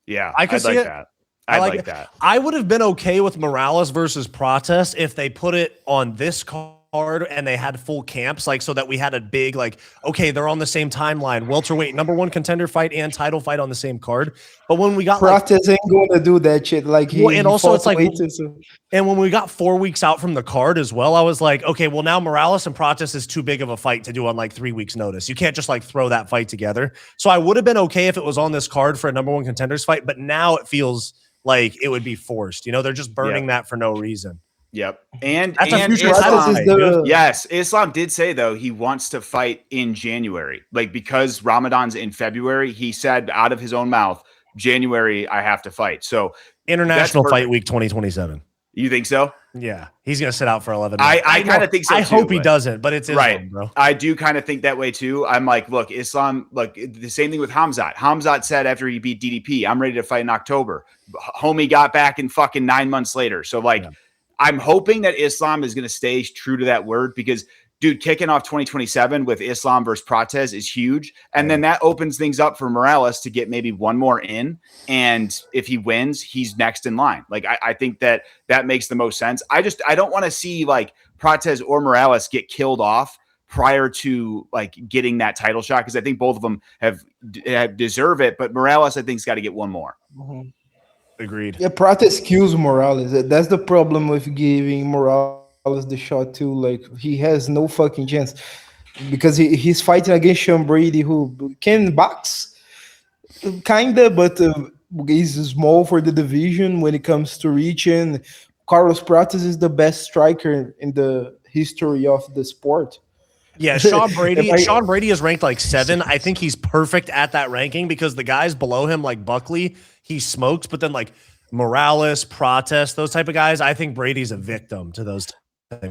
Yeah, I could see it. That. I like that. I would have been okay with Morales versus Prates if they put it on this card and they had full camps, like, so that we had a big, like, okay, they're on the same timeline, welterweight number 1 contender fight and title fight on the same card. But when we got Prates ain't going to do that shit. Like, and when we got 4 weeks out from the card as well, I was like, okay, well, now Morales and Prates is too big of a fight to do on like 3 weeks notice. You can't just like throw that fight together. So I would have been okay if it was on this card for a number 1 contenders fight, but now it feels like it would be forced. You know, they're just burning that for no reason. Yep. And that's and a future Islam, yes, Islam did say, though, he wants to fight in January. Like, because Ramadan's in February, he said out of his own mouth, January, I have to fight. So International Fight Week 2027. You think so? Yeah. He's going to sit out for 11 months. I kind of think so, I hope he doesn't, but it's Islam, bro. I do kind of think that way, too. I'm like, look, Islam, like, the same thing with Hamzat. Hamzat said after he beat DDP, I'm ready to fight in October. Homie got back in fucking 9 months later. So, like, I'm hoping that Islam is going to stay true to that word because, dude, kicking off 2027 with Islam versus Prates is huge. And then that opens things up for Morales to get maybe one more in. And if he wins, he's next in line. Like, I think that makes the most sense. I don't want to see like Prates or Morales get killed off prior to like getting that title shot. Cause I think both of them have deserve it, but Morales, I think, has got to get one more. Mm-hmm. Agreed. Yeah, Prates kills Morales. That's the problem with giving Morales the shot too. Like, he has no fucking chance because he's fighting against Sean Brady, who can box. Kinda, but he's small for the division when it comes to reaching. Carlos Prates is the best striker in the history of the sport. Yeah, Sean Am Brady. I- Sean Brady is ranked like 7. I think he's perfect at that ranking because the guys below him, like Buckley, he smokes. But then like Morales, Prates, those type of guys, I think Brady's a victim to those.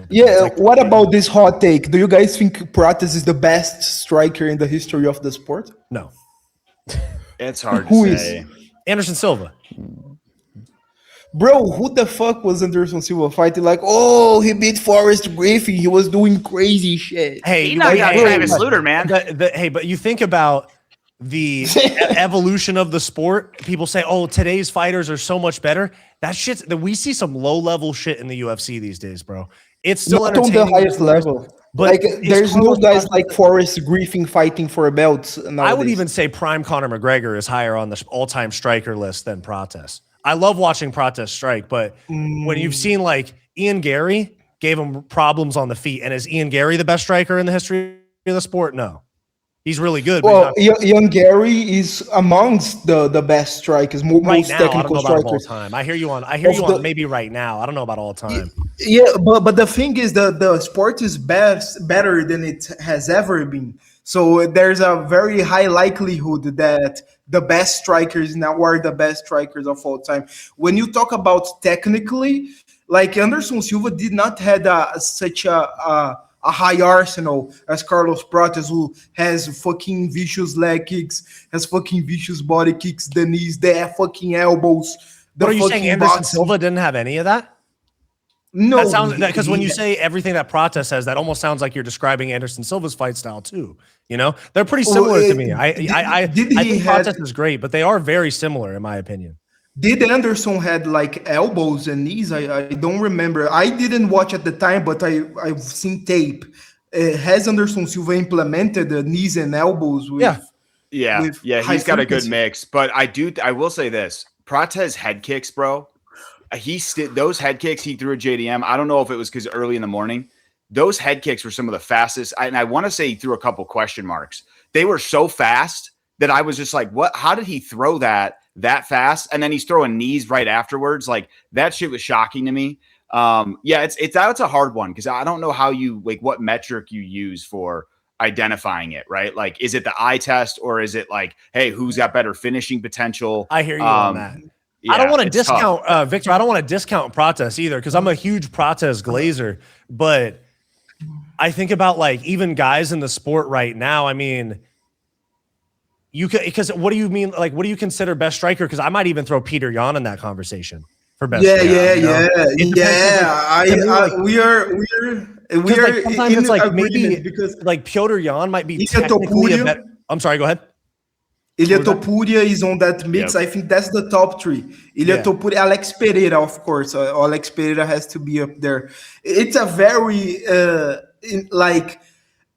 Yeah, Like, what about this hot take? Do you guys think Prates is the best striker in the history of the sport? no, It's hard Who to is? say. Anderson Silva. Bro, who the fuck was Anderson Silva fighting? Like, oh, he beat Forrest Griffin. He was doing crazy shit. Hey, He knocked out hey, Travis but- Luter, man. Hey, but you think about the evolution of the sport. People say, "Oh, today's fighters are so much better." That shit's that we see some low level shit in the UFC these days, bro. It's still Not on the entertaining, highest level. but Like, is there's no Carlos guys Prates- like Forrest Griffin fighting for belts nowadays. I would even say prime Conor McGregor is higher on the all-time striker list than Prates. I love watching Prates strike, but when you've seen like Ian Garry gave him problems on the feet, and is Ian Garry the best striker in the history of the sport? No, he's really good. But Well, he's not young Gary is amongst the best strikers, right most now. I don't technical know about him all strikers. time. I hear you on the- maybe right now. I don't know about all time. Yeah, but the thing is, the sport is better than it has ever been. So there's a very high likelihood that the best strikers now are the best strikers of all time. When you talk about technically, like Anderson Silva did not have such a high arsenal as Carlos Prates, who has fucking vicious leg kicks, has fucking vicious body kicks, the knees, the fucking elbows. The What are you saying? fucking Anderson boxing. Silva didn't have any of that? No, That sounds because when you he- say everything that Prates says, that almost sounds like you're describing Anderson Silva's fight style too. You know, they're pretty similar to me. I did he think had- Prates is great, but they are very similar in my opinion. Did Anderson had like elbows and knees? I don't remember. I didn't watch at the time, but I've seen tape. Has Anderson Silva implemented the knees and elbows? With, Yeah. Yeah, with yeah, high he's got a good frequency? mix. But I will say this: Prates head kicks, bro. Those head kicks he threw at JDM. I don't know if it was because early in the morning. Those head kicks were some of the fastest, and I want to say he threw a couple question marks. They were so fast that I was just like, "What? How did he throw that fast?" And then he's throwing knees right afterwards. Like that shit was shocking to me. Yeah, that's a hard one because I don't know how you like what metric you use for identifying it, right? Like, is it the eye test or is it like, hey, who's got better finishing potential? I hear you on that. Yeah, I don't want to it's tough. discount Victor. I don't want to discount Prates either because I'm a huge Prates glazer. But I think about like even guys in the sport right now. I mean, you could because what do you mean? Like, what do you consider best striker? Because I might even throw Peter Yan in that conversation for best. Yeah, striker, you know? It depends, like, we are like, sometimes in it's like agreement maybe because like Piotr Yan might be Ilya technically a Topuria- better. I'm sorry. Go ahead. Ilya What was that? Topuria is on that mix. Yep. I think that's the top three. Ilya Yeah. Topuria, Alex Pereira, of course. Alex Pereira has to be up there. It's a very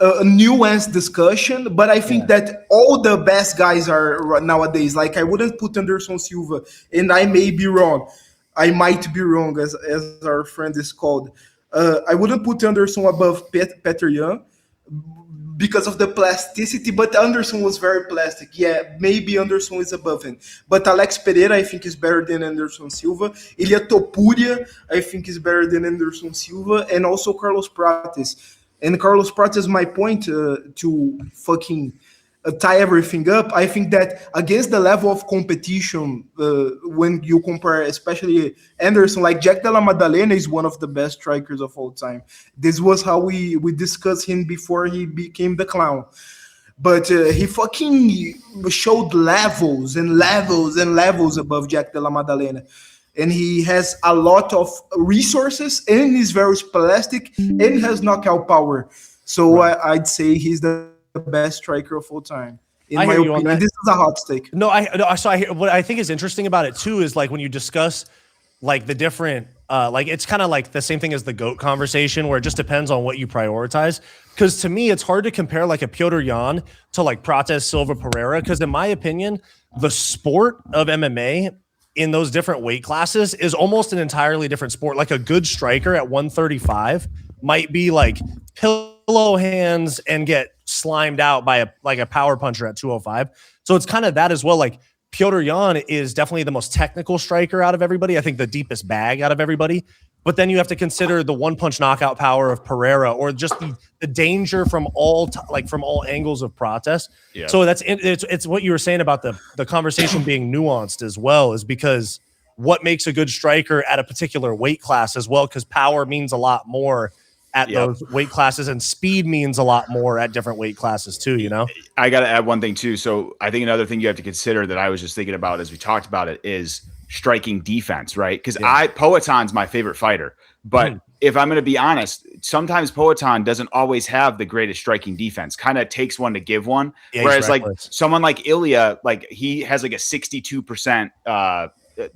a nuanced discussion, but I think that all the best guys are nowadays. Like I wouldn't put Anderson Silva, and I may be wrong. I might be wrong, as our friend is called. I wouldn't put Anderson above Petr Yan because of the plasticity, but Anderson was very plastic. Yeah, maybe Anderson is above him. But Alex Pereira, I think, is better than Anderson Silva. Ilya Topuria, I think, is better than Anderson Silva. And also Carlos Prates. And Carlos Prates, my point to fucking tie everything up, I think that against the level of competition, when you compare especially Anderson, like Jack Della Maddalena is one of the best strikers of all time. This was how we discussed him before he became the clown. But he fucking showed levels and levels and levels above Jack Della Maddalena. And he has a lot of resources and is very plastic and has knockout power. So I'd say he's the best striker of all time, in I my hear you on opinion. that. This is a hot take. So I hear what I think is interesting about it too is like when you discuss like the different like it's kind of like the same thing as the GOAT conversation where it just depends on what you prioritize. Because to me, it's hard to compare like a Piotr Yan to like Prates, Silva, Pereira. Because in my opinion, the sport of MMA in those different weight classes is almost an entirely different sport. Like a good striker at 135 might be like pillow hands and get slimed out by a power puncher at 205. So it's kind of that as well. Like Piotr Jan is definitely the most technical striker out of everybody. I think the deepest bag out of everybody. But then you have to consider the one-punch knockout power of Pereira, or just the danger from all angles of protest. Yeah. So it's what you were saying about the conversation being nuanced as well, is because what makes a good striker at a particular weight class as well, because power means a lot more at those weight classes, and speed means a lot more at different weight classes too, you know? I got to add one thing too. So I think another thing you have to consider that I was just thinking about as we talked about it is striking defense, right? Because Poatan's my favorite fighter, but if I'm going to be honest, sometimes Poatan doesn't always have the greatest striking defense. Kind of takes one to give one. Whereas like someone like Ilya, like he has like a 62%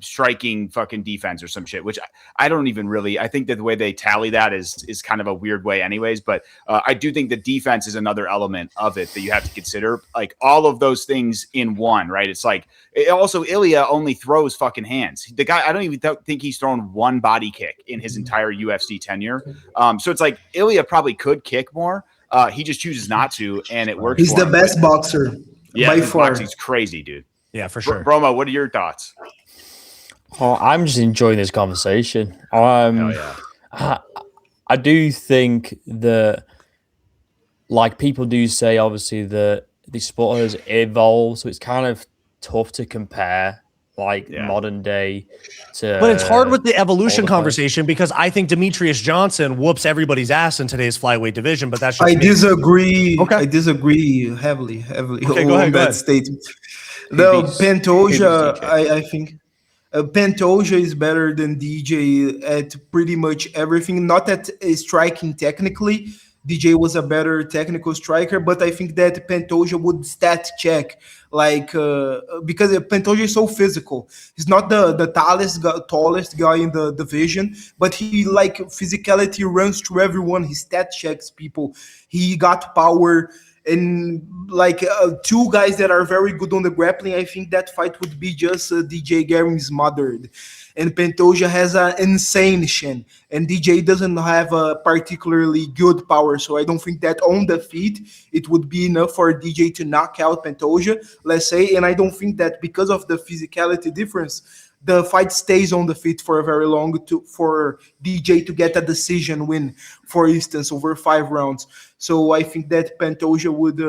striking fucking defense or some shit, which I don't even really, I think that the way they tally that is kind of a weird way anyways, but I do think the defense is another element of it that you have to consider, like all of those things in one, right? It's like, also Ilya only throws fucking hands. The guy, I don't even think he's thrown one body kick in his entire UFC tenure. So it's like Ilya probably could kick more. He just chooses not to, and it works. He's the best boxer by far. He's crazy, dude. Yeah, for sure. Bromo, what are your thoughts? Oh, I'm just enjoying this conversation. I do think that, like people do say, obviously the sport has evolved, so it's kind of tough to compare modern day to. But it's hard with the evolution conversation because I think Demetrius Johnson whoops everybody's ass in today's flyweight division. But that's just I disagree. Okay. I disagree heavily. Okay, go ahead. That statement. No, Pantoja, I think. Pantoja is better than DJ at pretty much everything. Not at striking technically. DJ was a better technical striker, but I think that Pantoja would stat check, because Pantoja is so physical. He's not the tallest guy in the division, but he physicality runs through everyone. He stat checks people. He got power. And two guys that are very good on the grappling, I think that fight would be just DJ Garry smothered. And Pantoja has an insane shin, and DJ doesn't have a particularly good power. So I don't think that on the feet it would be enough for DJ to knock out Pantoja, let's say. And I don't think that because of the physicality difference, the fight stays on the feet for a very long for DJ to get a decision win, for instance, over 5 rounds. So I think that Pantoja would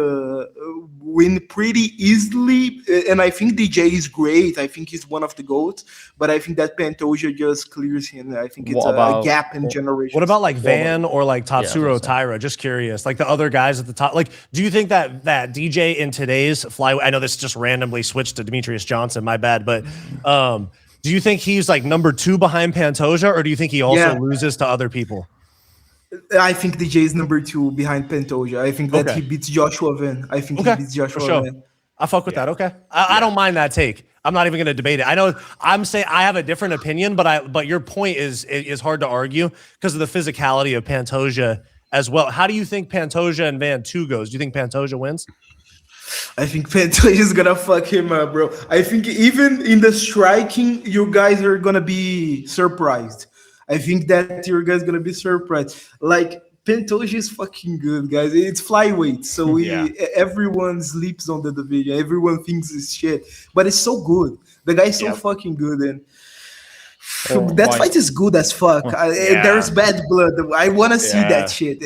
win pretty easily. And I think DJ is great. I think he's one of the GOATs. But I think that Pantoja just clears him. I think it's a gap in generations. What about Van or Tatsuro Taira? Just curious. Like the other guys at the top. Like, do you think that DJ in today's flyweight, I know this just randomly switched to Demetrius Johnson, my bad, but do you think he's number 2 behind Pantoja, or do you think he also loses to other people? I think DJ is number 2 behind Pantoja. I think that he beats Joshua Van. I think he beats Joshua Van. I fuck with that. Okay. I don't mind that take. I'm not even going to debate it. I know I'm saying I have a different opinion, but your point is hard to argue because of the physicality of Pantoja as well. How do you think Pantoja and Van 2 goes? Do you think Pantoja wins? I think Pantoja is gonna fuck him up, bro. I think even in the striking, you guys are gonna be surprised. I think that you guys gonna be surprised. Pantoja is fucking good, guys. It's flyweight, so everyone sleeps on the division. Everyone thinks it's shit, but it's so good. The guy is so fucking good, and that fight is good as fuck. There's bad blood. I wanna see that shit.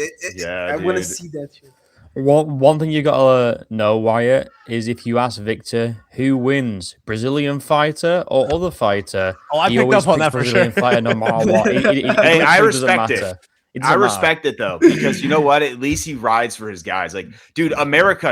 I wanna see that shit. One thing you gotta know, Wyatt, is if you ask Victor who wins, Brazilian fighter or other fighter, I picked up on that for sure. Fighter, no matter what. Hey, I respect it. I respect it though, because you know what? At least he rides for his guys. Dude, America,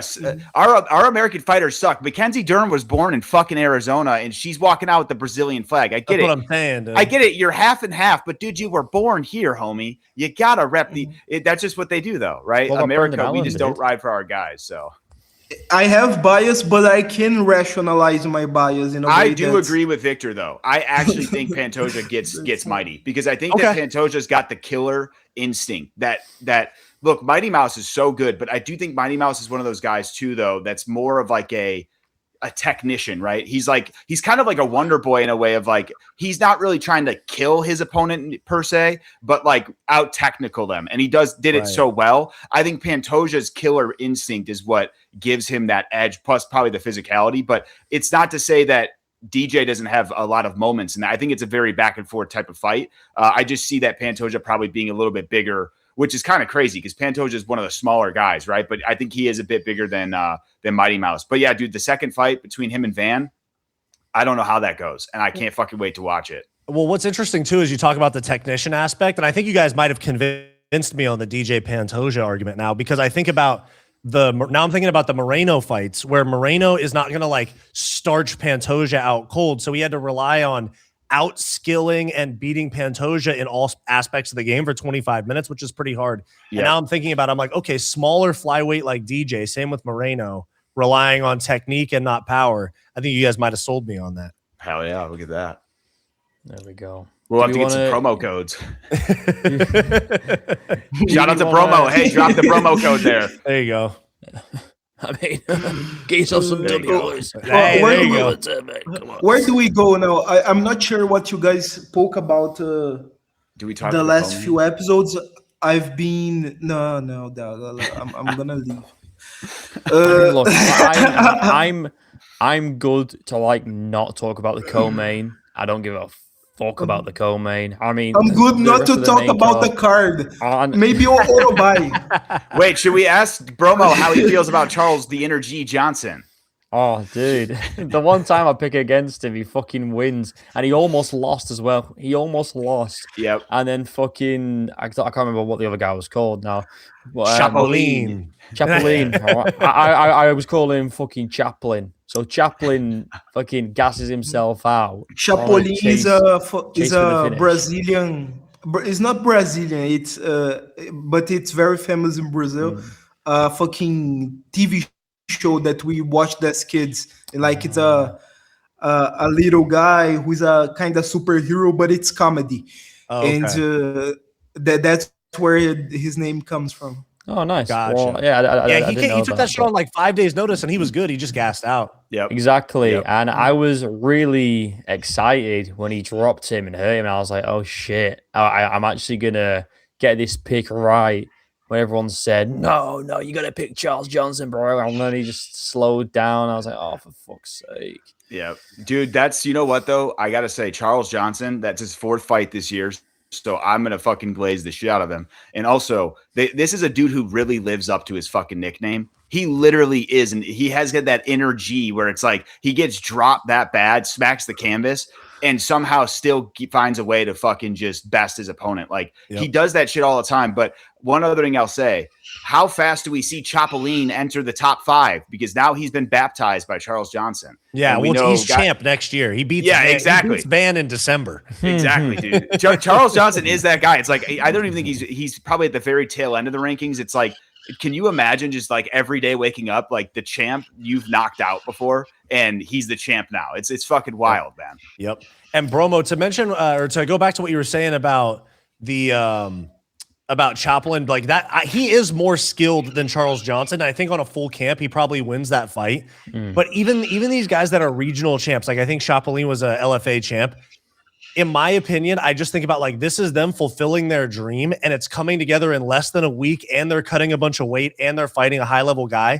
our American fighters suck. Mackenzie Dern was born in fucking Arizona, and she's walking out with the Brazilian flag. I get it. That's what I'm saying, dude. I get it. You're half and half, but dude, you were born here, homie. You gotta rep that's just what they do, though, right? America, we just don't ride for our guys. So I have bias, but I can rationalize my bias in a way. I do agree with Victor, though. I actually think Pantoja gets Mighty, because I think that Pantoja's got the killer instinct that look, Mighty Mouse is so good, but I do think Mighty Mouse is one of those guys too, though, that's more of a technician, right? He's kind of like a wonder boy in a way of like, he's not really trying to kill his opponent per se, but like out technical them. And he did it so well. I think Pantoja's killer instinct is what gives him that edge, plus probably the physicality. But it's not to say that DJ doesn't have a lot of moments. And I think it's a very back and forth type of fight. I just see that Pantoja probably being a little bit bigger, which is kind of crazy because Pantoja is one of the smaller guys, right? But I think he is a bit bigger than Mighty Mouse. But yeah, dude, the second fight between him and Van, I don't know how that goes, and I can't fucking wait to watch it. Well, what's interesting too is you talk about the technician aspect, and I think you guys might have convinced me on the DJ Pantoja argument now, because I think about I'm thinking about the Moreno fights where Moreno is not going to like starch Pantoja out cold, so he had to rely on outskilling and beating Pantoja in all aspects of the game for 25 minutes, which is pretty hard. Yeah. And now I'm thinking about, I'm like, okay, smaller flyweight like DJ, same with Moreno, relying on technique and not power. I think you guys might have sold me on that. Hell yeah, look at that. There we go. We'll have to get some promo codes. Shout out to promo. Hey, drop the promo code there. There you go. I mean, get yourself some W's. Hey, there you go. Where do we go now? I'm not sure what you guys spoke about. Do we talk the last few episodes? I've been I'm gonna leave. Look, I'm good to like not talk about the co-main. I don't give a fuck about the co-main. I mean, I'm good not to talk about the card. Maybe Orobai. Wait, should we ask Bromo how he feels about Charles the Inner G Johnson? Oh, dude. The one time I pick against him, he fucking wins. And he almost lost as well. He almost lost. Yep. And then fucking, I can't remember what the other guy was called now. Chapolin. Chapolin. I was calling him fucking Chaplin. So Chaplin fucking gasses himself out. Chapolin is a Brazilian. It's not Brazilian. But it's very famous in Brazil. Fucking TV show that we watched as kids. Like it's a little guy who's a kind of superhero, but it's comedy. Oh, okay. And that's where his name comes from. Oh, nice. Gotcha. Well, yeah, he took that shit on like 5 days' notice, and he was good. He just gassed out. Yep. Exactly. Yep. And I was really excited when he dropped him and hurt him. And I was like, oh, shit. I'm actually going to get this pick right. When everyone said, no, you got to pick Charles Johnson, bro. And then he just slowed down. I was like, oh, for fuck's sake. Yeah. Dude, you know what, though? I got to say, Charles Johnson, that's his fourth fight this year. So I'm going to fucking glaze the shit out of him. And also, this is a dude who really lives up to his fucking nickname. He literally is. And he has got that inner G where it's like he gets dropped that bad, smacks the canvas, and somehow still finds a way to fucking just best his opponent. Like, he does that shit all the time. But one other thing I'll say, how fast do we see Chapolin enter the top 5? Because now he's been baptized by Charles Johnson. Yeah, he's champ next year. He beats exactly. He beats Van in December. Exactly, dude. Charles Johnson is that guy. It's like, I don't even think he's probably at the very tail end of the rankings. It's like, can you imagine just like every day waking up like the champ you've knocked out before, and he's the champ now? It's fucking wild, man. Yep. And Bromo, to mention or to go back to what you were saying about the about Chaplin, like that, he is more skilled than Charles Johnson. I think on a full camp, he probably wins that fight. But even these guys that are regional champs, like I think Chaplin was a LFA champ. In my opinion, I just think about like this is them fulfilling their dream, and it's coming together in less than a week, and they're cutting a bunch of weight, and they're fighting a high level guy.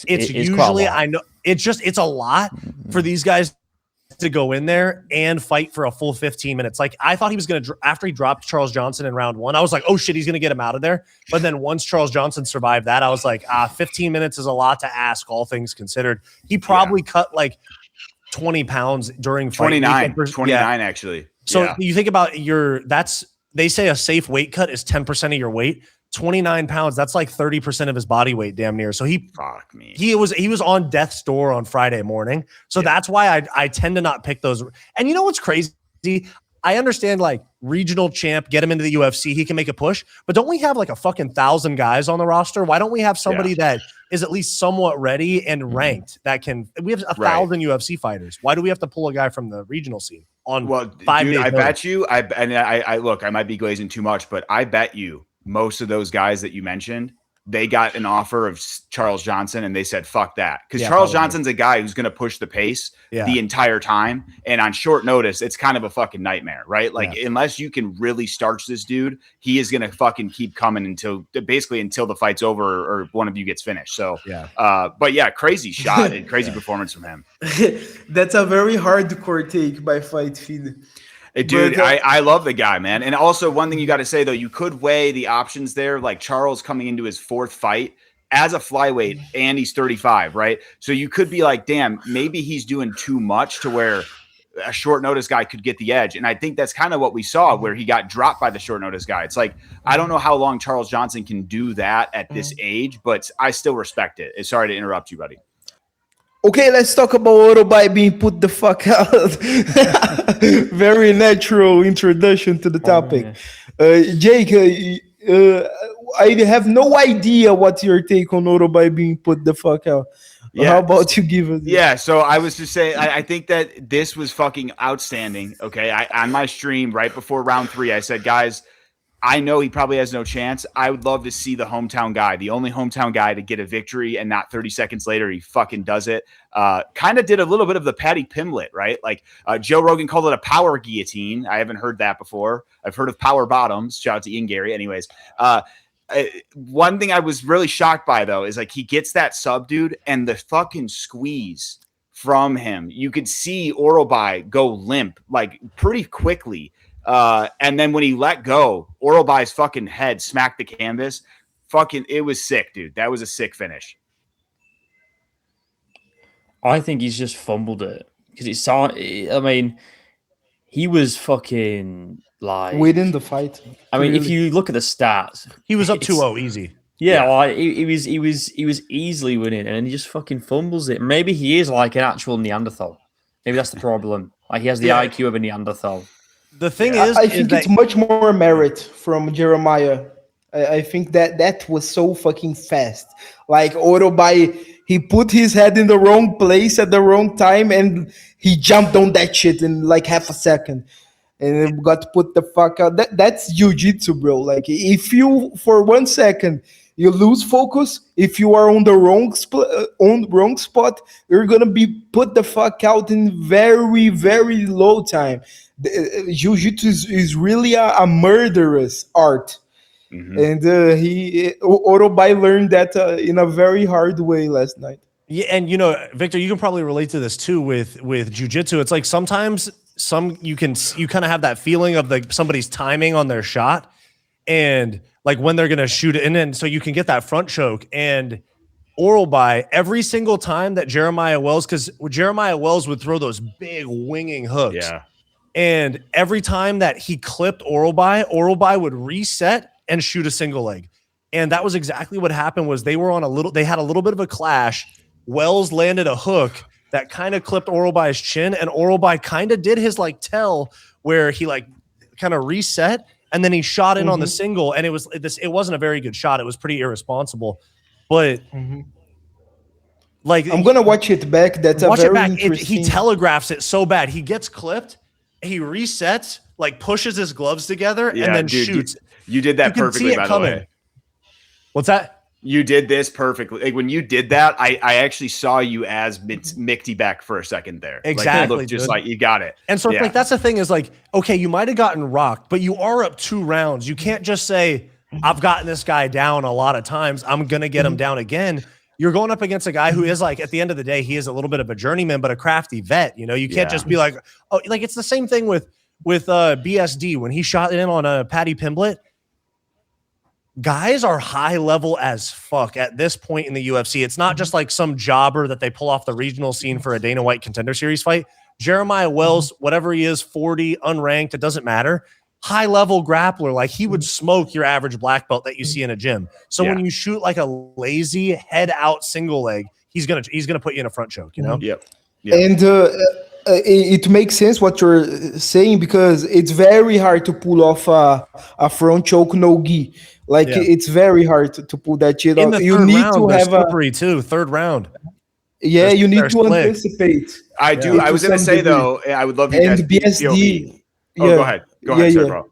It's usually, I know it's a lot for these guys to go in there and fight for a full 15 minutes. Like I thought he was going to, after he dropped Charles Johnson in round 1, I was like, oh shit, he's going to get him out of there. But then once Charles Johnson survived that, I was like, 15 minutes is a lot to ask, all things considered. He probably cut like 20 pounds during 29 actually. So you think about they say a safe weight cut is 10% of your weight. 29 pounds, that's like 30% of his body weight, damn near. So he was on death's door on Friday morning. So that's why I tend to not pick those. And you know what's crazy? I understand like regional champ, get him into the UFC, he can make a push. But don't we have like a fucking 1,000 guys on the roster? Why don't we have somebody that is at least somewhat ready and ranked that can? We have 1,000 UFC fighters. Why do we have to pull a guy from the regional scene on 5 days? I bet you. I look, I might be glazing too much, but I bet you most of those guys that you mentioned, they got an offer of Charles Johnson and they said, fuck that. Because Yeah, Charles probably. Johnson's a guy who's going to push the pace Yeah. the entire time. And on short notice, it's kind of a fucking nightmare, right? Like, unless you can really starch this dude, he is going to fucking keep coming until the fight's over or one of you gets finished. So, but yeah, crazy shot and crazy performance from him. That's a very hardcore take by Fight Feed. Dude, I love the guy, man. And also, one thing you got to say, though, you could weigh the options there, like Charles coming into his 4th fight as a flyweight, and he's 35, right? So you could be like, damn, maybe he's doing too much to where a short notice guy could get the edge. And I think that's kind of what we saw where he got dropped by the short notice guy. It's like, I don't know how long Charles Johnson can do that at this age, but I still respect it. Sorry to interrupt you, buddy. Okay, let's talk about Orobai being put the fuck out. Very natural introduction to the topic. Jake, I have no idea what your take on Orobai being put the fuck out. Yeah. How about you give it? Yeah, so I was just saying, I think that this was fucking outstanding. Okay, on my stream right before round 3, I said, guys, I know he probably has no chance. I would love to see the hometown guy, the only hometown guy to get a victory, and not 30 seconds later he fucking does it. Kind of did a little bit of the Patty Pimlet, right? Like Joe Rogan called it a power guillotine. I haven't heard that before. I've heard of power bottoms. Shout out to Ian Garry. Anyways, one thing I was really shocked by, though, is like he gets that sub, dude, and the fucking squeeze from him. You could see Orobai go limp like pretty quickly. And then when he let go, Orobai's fucking head smacked the canvas. Fucking, it was sick, dude. That was a sick finish. I think he's just fumbled it because it's. I mean, he was fucking like within the fight. I mean, if you look at the stats, he was up 2-0 easy. Yeah, like, he was easily winning, and he just fucking fumbles it. Maybe he is like an actual Neanderthal. Maybe that's the problem. Like he has the IQ of a Neanderthal. The thing I think it's much more merit from Jeremiah. I think that was so fucking fast. Like Orobai, he put his head in the wrong place at the wrong time, and he jumped on that shit in like half a second, and it got put the fuck out. That's jiu-jitsu, bro. Like if you for 1 second you lose focus, if you are on the wrong spot, you're gonna be put the fuck out in very, very low time. Jiu-jitsu is really a murderous art. Mm-hmm. And Orobai learned that in a very hard way last night. Yeah, and you know, Victor, you can probably relate to this too with jiu-jitsu. It's like sometimes you kind of have that feeling of somebody's timing on their shot, and like when they're gonna shoot it, and then so you can get that front choke. And Orobai, every single time that Jeremiah Wells, because Jeremiah Wells would throw those big winging hooks. Yeah. And every time that he clipped Orobai would reset and shoot a single leg. And that was exactly what happened. Was they had a little bit of a clash. Wells landed a hook that kind of clipped Orobai's chin, and Orobai kind of did his like tell where he like kind of reset and then he shot in on the single, and it wasn't a very good shot. It was pretty irresponsible. But like I'm gonna watch it back. That's a very interesting. He telegraphs it so bad. He gets clipped, he resets, like pushes his gloves together, and then shoots. You did that perfectly, by the way. What's that? You did this perfectly. Like when you did that, I actually saw you as Mickey back for a second there. Exactly. Like, just like you got it. And so like that's the thing is like, okay, you might have gotten rocked, but you are up 2 rounds. You can't just say, I've gotten this guy down a lot of times, I'm gonna get him down again. You're going up against a guy who is like, at the end of the day, he is a little bit of a journeyman, but a crafty vet. You know, you can't just be like, oh, like it's the same thing with BSD when he shot in on a Patty Pimblett. Guys are high level as fuck at this point in the UFC. It's not just like some jobber that they pull off the regional scene for a Dana White Contender Series fight. Jeremiah Wells, whatever he is, 40, unranked, it doesn't matter. High level grappler, like he would smoke your average black belt that you see in a gym. So when you shoot like a lazy head out single leg, he's gonna put you in a front choke, you know? Yep. And it makes sense what you're saying, because it's very hard to pull off a front choke no gi. Like it's very hard to pull that shit off. You need to have slippery too. Third round. Yeah, you need to anticipate. I do. Yeah. I was going to say though, I would love you guys. And BSD. Go ahead. Go ahead, sir, bro.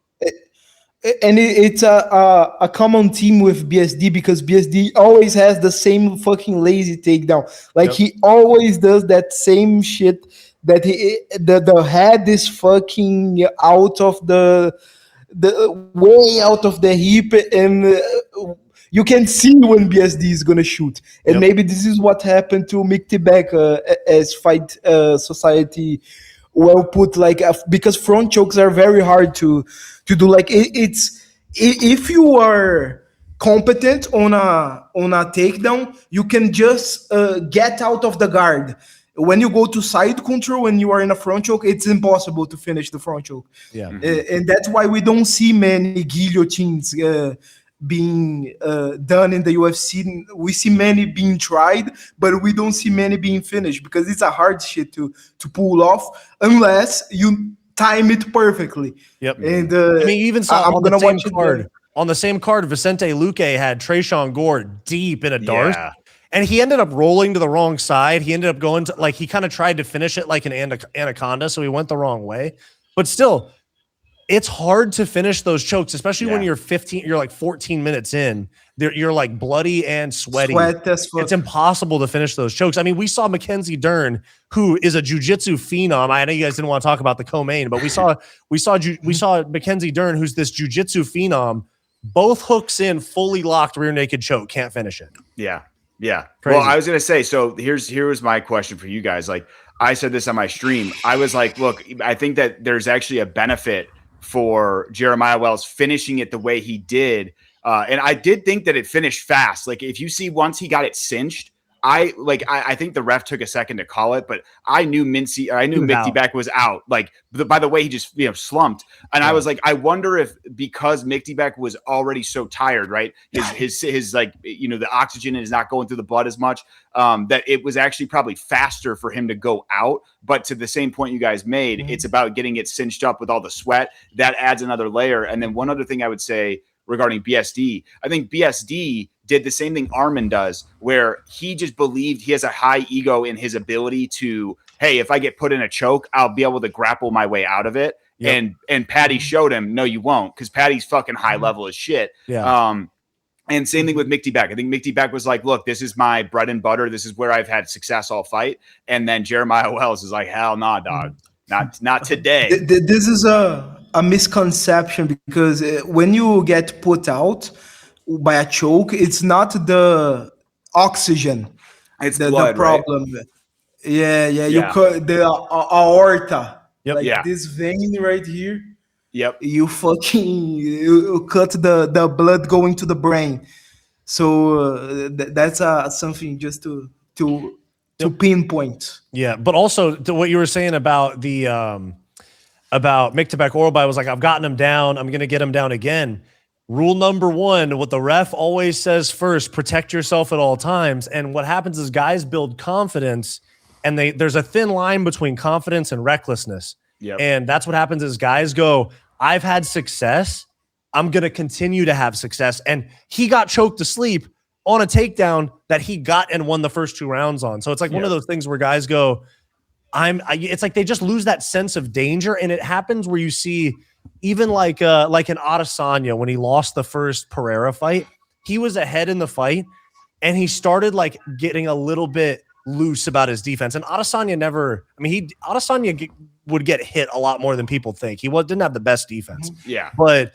and it's a common theme with BSD because BSD always has the same fucking lazy takedown. Like Yep. he always does that same shit that the head is fucking out of the way out of the hip, and you can see when BSD is gonna shoot. And Yep. maybe this is what happened to Mick Tibek as Fight Society well put, like because front chokes are very hard to do. Like if you are competent on a takedown, you can just get out of the guard. When you go to side control and you are in a front choke, it's impossible to finish the front choke. Yeah. And that's why we don't see many guillotines being done in the UFC. We see many being tried, but we don't see many being finished because it's a hard shit to pull off unless you time it perfectly. Yep. And I mean, you even saw I'm on the gonna same watch it card. again. On the same card, Vicente Luque had Trayshawn Gore deep in a Darce. Yeah. And he ended up rolling to the wrong side. He ended up going to, like, he kind of tried to finish it like an anaconda, so he went the wrong way. But still, it's hard to finish those chokes, especially when you're 14 minutes in. You're like bloody and sweaty. Sweat as fuck. It's impossible to finish those chokes. I mean, we saw Mackenzie Dern, who is a jiu-jitsu phenom. I know you guys didn't want to talk about the co-main, but we saw Mackenzie Dern, who's this jiu-jitsu phenom, both hooks in, fully locked rear naked choke, can't finish it. Yeah. Yeah. Crazy. Well, I was going to say, so here was my question for you guys. Like I said this on my stream, I was like, look, I think that there's actually a benefit for Jeremiah Wells finishing it the way he did. And I did think that it finished fast. Like if you see once he got it cinched, I think the ref took a second to call it, but I knew Mick Tibek was out. Like by the way he just slumped, and I was like, I wonder if because Mick Tibek was already so tired, right? His like the oxygen is not going through the blood as much. That it was actually probably faster for him to go out. But to the same point you guys made, it's about getting it cinched up with all the sweat. That adds another layer. And then one other thing I would say regarding BSD, I think BSD did the same thing Armin does, where he just believed he has a high ego in his ability to, hey, if I get put in a choke, I'll be able to grapple my way out of it. Yep. And Patty showed him, no, you won't, because Patty's fucking high level as shit. Yeah. And same thing with Mick Tibek. I think Mick Tibek was like, look, this is my bread and butter. This is where I've had success all fight. And then Jeremiah Wells is like, hell nah, dog. Not today. This is a misconception because when you get put out by a choke, it's not the oxygen. It's the blood, problem. Right? Yeah. You Yeah. cut the aorta. Yep. Like this vein right here. Yep. You cut the blood going to the brain. So that's something just to pinpoint. Yeah, but also to what you were saying about the about Mick Tibek Orlby was like, I've gotten him down. I'm going to get him down again. Rule number one, what the ref always says first, protect yourself at all times. And what happens is guys build confidence, and there's a thin line between confidence and recklessness. Yep. And that's what happens is guys go, I've had success. I'm going to continue to have success. And he got choked to sleep on a takedown that he got and won the first 2 rounds on. So it's like one of those things where guys go, it's like they just lose that sense of danger. And it happens where you see even like an Adesanya, when he lost the first Pereira fight, he was ahead in the fight and he started like getting a little bit loose about his defense. And Adesanya would get hit a lot more than people think. He didn't have the best defense. Yeah. But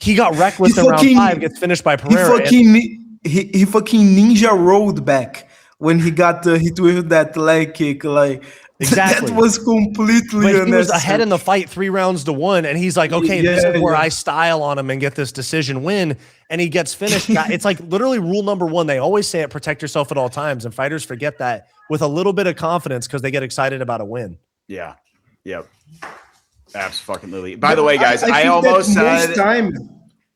he got reckless in round 5, gets finished by Pereira. He fucking ninja rolled back when he got hit with that leg kick. Like exactly, that was completely unnecessary. He was unnecessary. ahead in the fight 3-1, and he's like, okay, this is where I style on him and get this decision win. And he gets finished. It's like literally rule number 1. They always say it: protect yourself at all times. And fighters forget that with a little bit of confidence because they get excited about a win. Yeah. Yep. Absolutely. By the way, guys, I almost most said time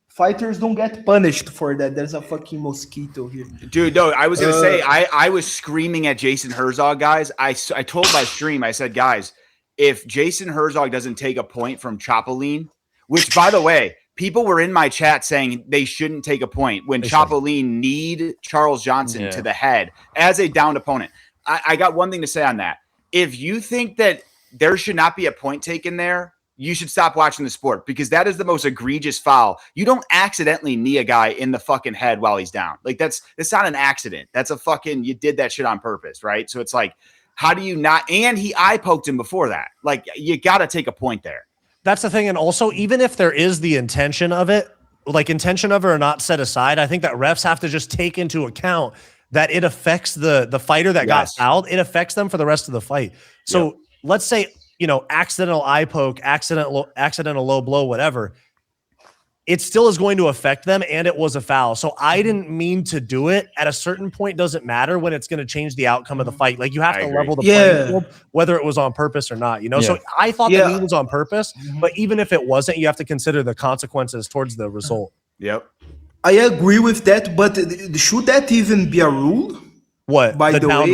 fighters don't get punished for that. There's a fucking mosquito here. Dude, no, I was going to say, I was screaming at Jason Herzog, guys. I told my stream, I said, guys, if Jason Herzog doesn't take a point from Chapolin, which, by the way, people were in my chat saying they shouldn't take a point when Chapolin kneed Charles Johnson to the head as a downed opponent. I got one thing to say on that. If you think that there should not be a point taken there, you should stop watching the sport because that is the most egregious foul. You don't accidentally knee a guy in the fucking head while he's down. Like it's not an accident. That's a fucking, you did that shit on purpose, right? So it's like, how do you not, and he eye poked him before that. Like you got to take a point there. That's the thing. And also, even if there is the intention of it, like intention of it or not set aside, I think that refs have to just take into account that it affects the fighter that got fouled. It affects them for the rest of the fight. So let's say, accidental eye poke, accidental low blow, whatever. It still is going to affect them, and it was a foul. So I didn't mean to do it. At a certain point, doesn't matter when it's going to change the outcome of the fight. Like you have to level the playing field, whether it was on purpose or not. So I thought the knee was on purpose, but even if it wasn't, you have to consider the consequences towards the result. Yep. I agree with that, but should that even be a rule? What? By the way,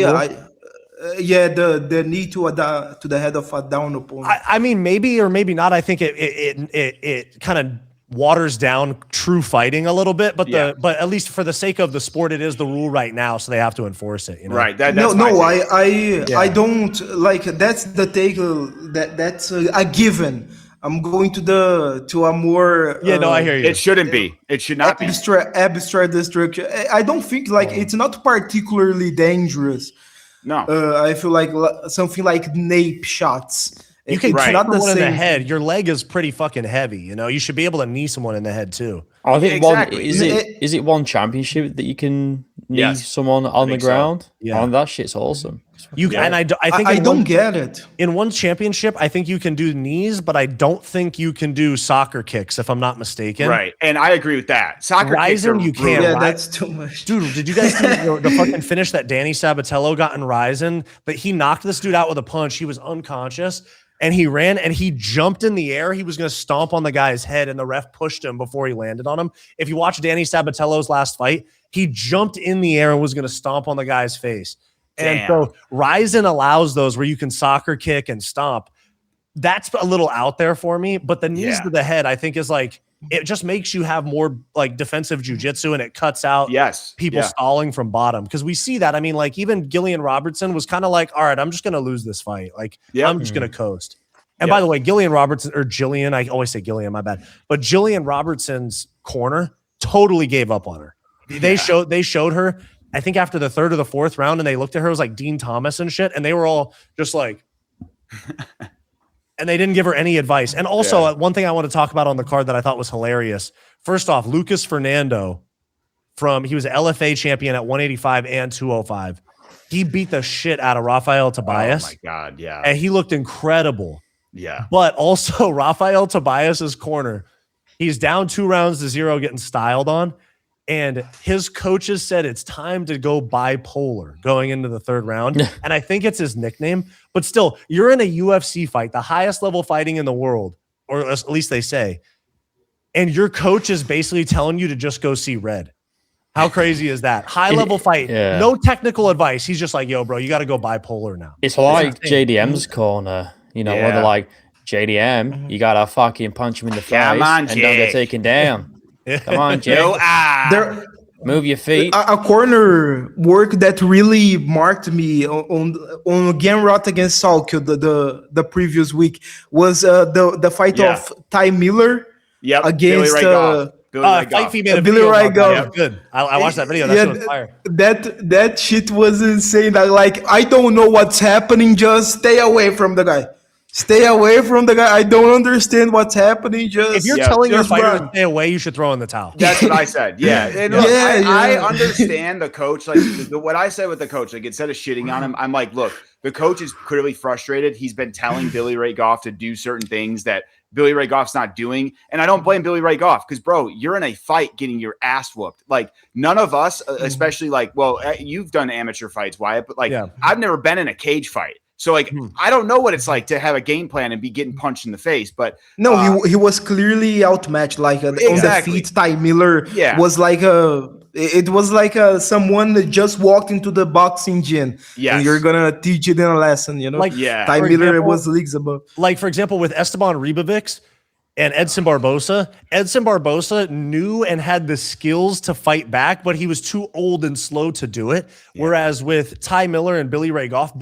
the knee to the head of a down opponent. I mean, maybe or maybe not. I think it kind of waters down true fighting a little bit, but but at least for the sake of the sport, it is the rule right now, so they have to enforce it. Right. I don't like that's the take. That's a given. I'm going to a more I hear you. It shouldn't be. It should not abstract destruction. I don't think it's not particularly dangerous. No, I feel like something like nape shots. You can not the one in the head. Your leg is pretty fucking heavy. You should be able to knee someone in the head too. I think is it one championship that you can knee someone on the ground? So. Yeah, that shit's awesome. And I think I don't get it. In one championship, I think you can do knees, but I don't think you can do soccer kicks, if I'm not mistaken. Right, and I agree with that. Soccer kicks you can't. Yeah, that's too much. Dude, did you guys see the fucking finish that Danny Sabatello got in Ryzen? But he knocked this dude out with a punch. He was unconscious. And he ran and he jumped in the air. He was going to stomp on the guy's head, and the ref pushed him before he landed on him. If you watch Danny Sabatello's last fight, he jumped in the air and was going to stomp on the guy's face. And so Ryzen allows those where you can soccer kick and stomp. That's a little out there for me. But the knees to the head, I think, is like, it just makes you have more like defensive jiu-jitsu, and it cuts out people stalling from bottom. Because we see that. I mean, like even Gillian Robertson was kind of like, all right, I'm just going to lose this fight. Like I'm just going to coast. And by the way, Gillian Robertson or Jillian, I always say Gillian, my bad. But Jillian Robertson's corner totally gave up on her. They showed her, I think after the third or the fourth round, and they looked at her, it was like Dean Thomas and shit. And they were all just like, and they didn't give her any advice. And also, one thing I want to talk about on the card that I thought was hilarious. First off, Lucas Fernando, he was an LFA champion at 185 and 205. He beat the shit out of Rafael Tobias. Oh my God, yeah. And he looked incredible. Yeah. But also, Rafael Tobias's corner, he's down 2-0 getting styled on. And his coaches said it's time to go bipolar going into the third round. And I think it's his nickname. But still, you're in a UFC fight, the highest level fighting in the world, or at least they say. And your coach is basically telling you to just go see red. How crazy is that? High level fight, no technical advice. He's just like, yo, bro, you got to go bipolar now. It's like JDM's corner, where they're like, JDM, you got to fucking punch him in the face and don't get taken down. Come on, Jay. Move your feet. A corner work that really marked me on Gamrot against Salkio the previous week was the fight of Ty Miller against Fight Female Billy Rygov. Good. I watched that video. That shit was fire. That shit was insane. I don't know what's happening. Just stay away from the guy. Stay away from the guy. I don't understand what's happening. If you're telling your fighter to stay away, you should throw in the towel. That's what I said. Yeah. And look, I understand the coach. Like what I said with the coach, like instead of shitting on him, I'm like, look, the coach is clearly frustrated. He's been telling Billy Ray Goff to do certain things that Billy Ray Goff's not doing. And I don't blame Billy Ray Goff because, bro, you're in a fight getting your ass whooped. Like none of us, especially you've done amateur fights, Wyatt, but I've never been in a cage fight. So, I don't know what it's like to have a game plan and be getting punched in the face. But no, he was clearly outmatched. On the feet, Ty Miller was it was like someone that just walked into the boxing gym. And you're gonna teach it in a lesson, Ty Miller was leagues above. Like for example, with Esteban Ribovics, and Edson Barbosa. Edson Barbosa knew and had the skills to fight back, but he was too old and slow to do it. Yeah. Whereas with Ty Miller and Billy Ray Goff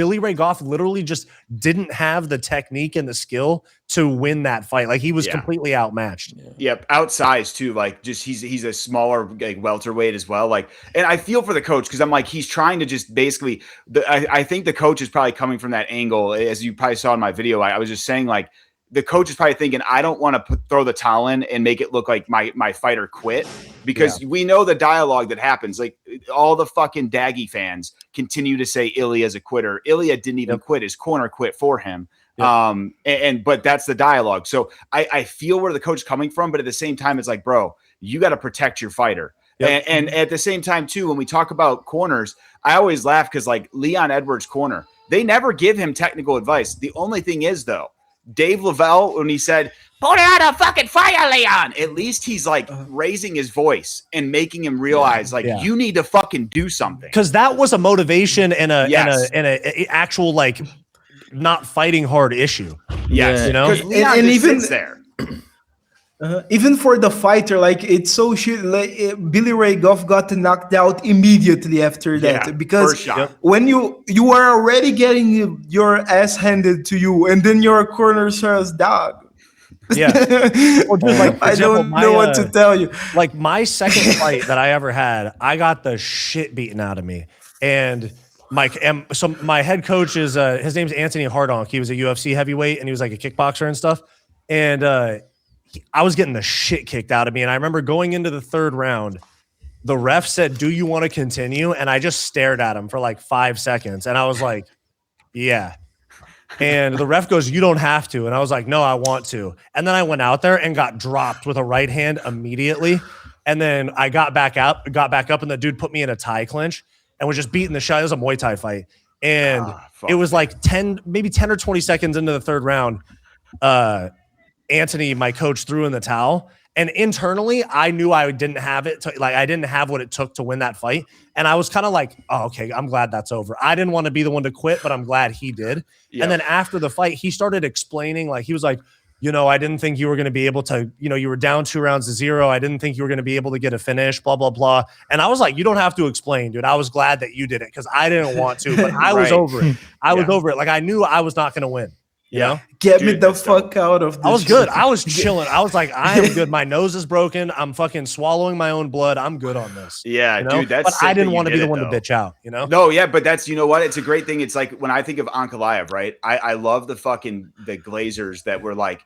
literally just didn't have the technique and the skill to win that fight. Like he was completely outmatched. Yep, outsized too. Like just he's a smaller like welterweight as well. Like, and I feel for the coach because I'm like he's trying to just basically. I think the coach is probably coming from that angle, as you probably saw in my video. I was just saying like. The coach is probably thinking, I don't want to throw the towel in and make it look like my fighter quit because we know the dialogue that happens. Like all the fucking Daggy fans continue to say Ilya's a quitter. Ilya didn't even quit. His corner quit for him. But that's the dialogue. So I feel where the coach is coming from, but at the same time, it's like, bro, you got to protect your fighter. And at the same time, too, when we talk about corners, I always laugh because like Leon Edwards' corner, they never give him technical advice. The only thing is, though, Dave Lavelle, when he said, put out a fucking fire, Leon, at least he's like raising his voice and making him realize you need to fucking do something. Because that was a motivation and a actual like not fighting hard issue. Yes. You know, and even there. Even for the fighter, like it's so shit. Like, Billy Ray Goff got knocked out immediately after that because when you are already getting your ass handed to you, and then your corner says, "Dog." Yeah, or just like I don't know what to tell you. Like my second fight that I ever had, I got the shit beaten out of me, and my head coach is his name's Anthony Hardonk. He was a UFC heavyweight, and he was like a kickboxer and stuff, and I was getting the shit kicked out of me. And I remember going into the third round, the ref said, do you want to continue? And I just stared at him for like 5 seconds. And I was like, yeah. And the ref goes, you don't have to. And I was like, no, I want to. And then I went out there and got dropped with a right hand immediately. And then I got back up, and the dude put me in a tie clinch and was just beating the shit. It was a Muay Thai fight. And it was like maybe 10 or 20 seconds into the third round. Anthony, my coach, threw in the towel, and internally I knew I didn't have it. I didn't have what it took to win that fight. And I was kind of like, oh, okay, I'm glad that's over. I didn't want to be the one to quit, but I'm glad he did. Yep. And then after the fight, he started explaining, like, he was like, I didn't think you were going to be able to, you were down 2-0. I didn't think you were going to be able to get a finish, blah, blah, blah. And I was like, you don't have to explain, dude. I was glad that you did it because I didn't want to, but I was over it. I was over it. Like, I knew I was not going to win. You know? Get me the fuck out of this. I was good. I was chilling. I was like, I am good. My nose is broken. I'm fucking swallowing my own blood. I'm good on this. Yeah, dude. That's. But I didn't want to be the one to bitch out. No, yeah, but that's what? It's a great thing. It's like when I think of Ankalaev, right? I love the Glazers that were like,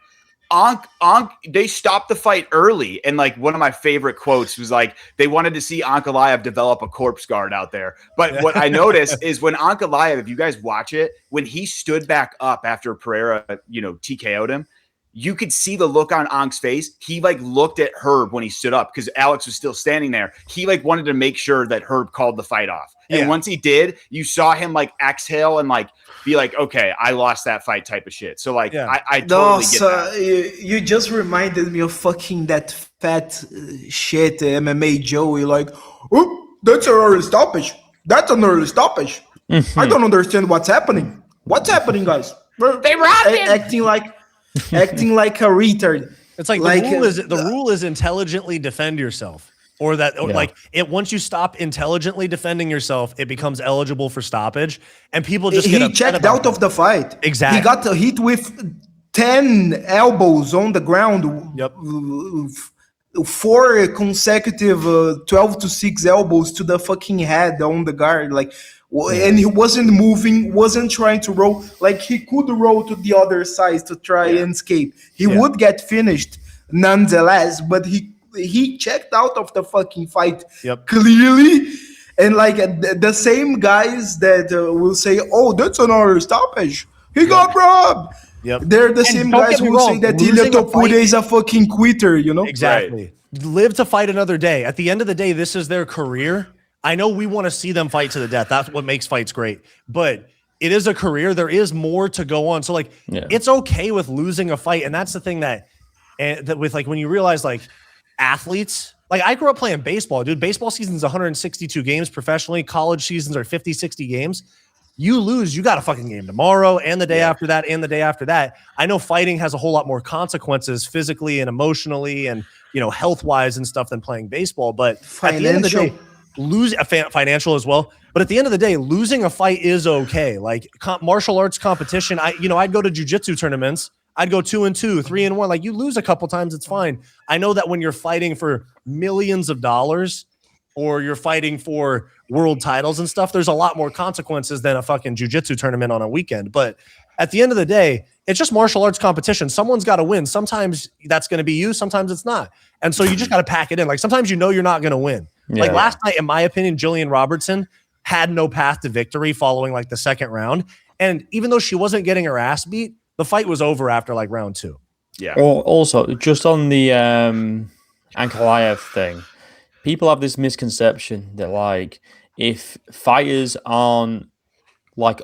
they stopped the fight early. And like one of my favorite quotes was like, they wanted to see Ankalaev develop a corpse guard out there. But what I noticed is when Ankalaev, if you guys watch it, when he stood back up after Pereira, TKO'd him, you could see the look on Ank's face. He like looked at Herb when he stood up because Alex was still standing there. He like wanted to make sure that Herb called the fight off. And once he did, you saw him like exhale and like be like, okay, I lost that fight type of shit. So like, I totally get that. You just reminded me of fucking that fat shit MMA Joey. Like, oh, that's an early stoppage. That's an early stoppage. I don't understand what's happening. What's happening, guys? They robbed him. Acting like a retard. It's like the rule is intelligently defend yourself. Or once you stop intelligently defending yourself, it becomes eligible for stoppage, and people just get checked out of the fight. Exactly, he got hit with 10 elbows on the ground. Yep, 4 consecutive 12-6 elbows to the fucking head on the guard. And he wasn't moving, wasn't trying to roll. Like he could roll to the other side to try and escape. He would get finished nonetheless, but he checked out of the fucking fight clearly. And like the same guys that will say, oh, that's another stoppage. He got robbed. Yep. They're the same guys who will say that Ilya Topuria is a fucking quitter, Exactly. Right. Live to fight another day. At the end of the day, this is their career. I know we want to see them fight to the death. That's what makes fights great. But it is a career. There is more to go on. So it's okay with losing a fight. And that's the thing that with like when you realize like athletes, like I grew up playing baseball, dude. Baseball season's 162 games professionally. College seasons are 50, 60 games. You lose, you got a fucking game tomorrow and the day after that and the day after that. I know fighting has a whole lot more consequences physically and emotionally and, health wise and stuff than playing baseball. But at the end of the day, financial as well. But at the end of the day, losing a fight is okay. Like martial arts competition, I'd go to jiu-jitsu tournaments. I'd go 2-2, 3-1. Like you lose a couple times, it's fine. I know that when you're fighting for millions of dollars or you're fighting for world titles and stuff, there's a lot more consequences than a fucking jiu-jitsu tournament on a weekend. But at the end of the day, it's just martial arts competition. Someone's got to win. Sometimes that's going to be you. Sometimes it's not. And so you just got to pack it in. Like sometimes you're not going to win. Yeah. Like last night, in my opinion, Jillian Robertson had no path to victory following like the second round. And even though she wasn't getting her ass beat, the fight was over after like round 2. Yeah. Also, just on the Ankalaev thing, people have this misconception that like if fighters aren't like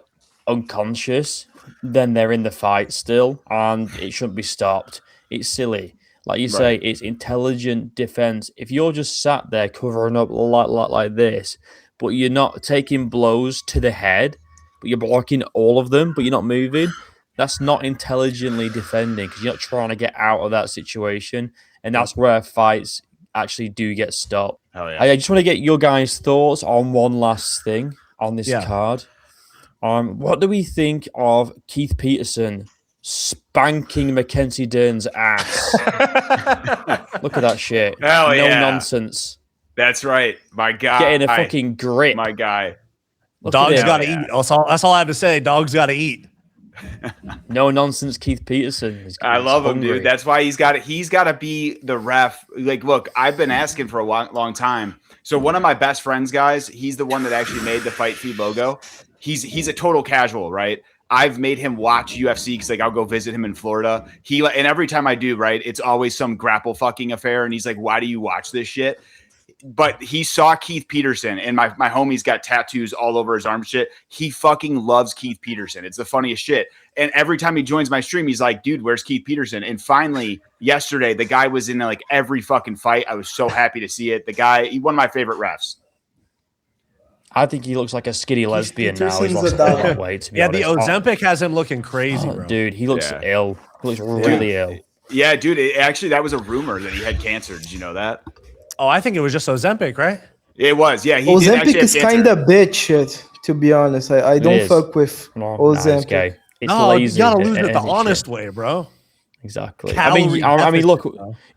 unconscious, then they're in the fight still and it shouldn't be stopped. It's silly. Like you say, it's intelligent defense. If you're just sat there covering up like this, but you're not taking blows to the head, but you're blocking all of them, but you're not moving, that's not intelligently defending because you're not trying to get out of that situation. And that's where fights actually do get stopped. Oh, yeah. I just want to get your guys' thoughts on one last thing on this card. What do we think of Keith Peterson spanking Mackenzie Dern's ass? Look at that shit. Hell no nonsense. That's right. My guy. Getting a fucking grip. My guy. Dogs got to eat. That's all I have to say. Dogs got to eat. No nonsense, Keith Peterson. I love him, dude. That's why he's got to be the ref. Like, look, I've been asking for a long time. So one of my best friends, guys, he's the one that actually made the Fight Feed logo. He's a total casual, right? I've made him watch UFC because like I'll go visit him in Florida. And every time I do, right, it's always some grapple fucking affair. And he's like, "Why do you watch this shit?" But he saw Keith Peterson, and my homie's got tattoos all over his arm shit. He fucking loves Keith Peterson. It's the funniest shit. And every time he joins my stream, he's like, "Dude, where's Keith Peterson?" And finally, yesterday, the guy was in like every fucking fight. I was so happy to see it. The guy, he's one of my favorite refs. I think he looks like a skinny lesbian now. He's lost a lot of weight, to be honest. The Ozempic has him looking crazy, bro. Dude, he looks ill. He looks really ill. Yeah, dude. Actually, that was a rumor that he had cancer. Did you know that? Oh, I think it was just Ozempic, right? It was, yeah. Ozempic is kind of bitch shit, to be honest. I don't fuck with Ozempic. It's lazy. You gotta lose it the honest way, bro. Exactly. I mean, look,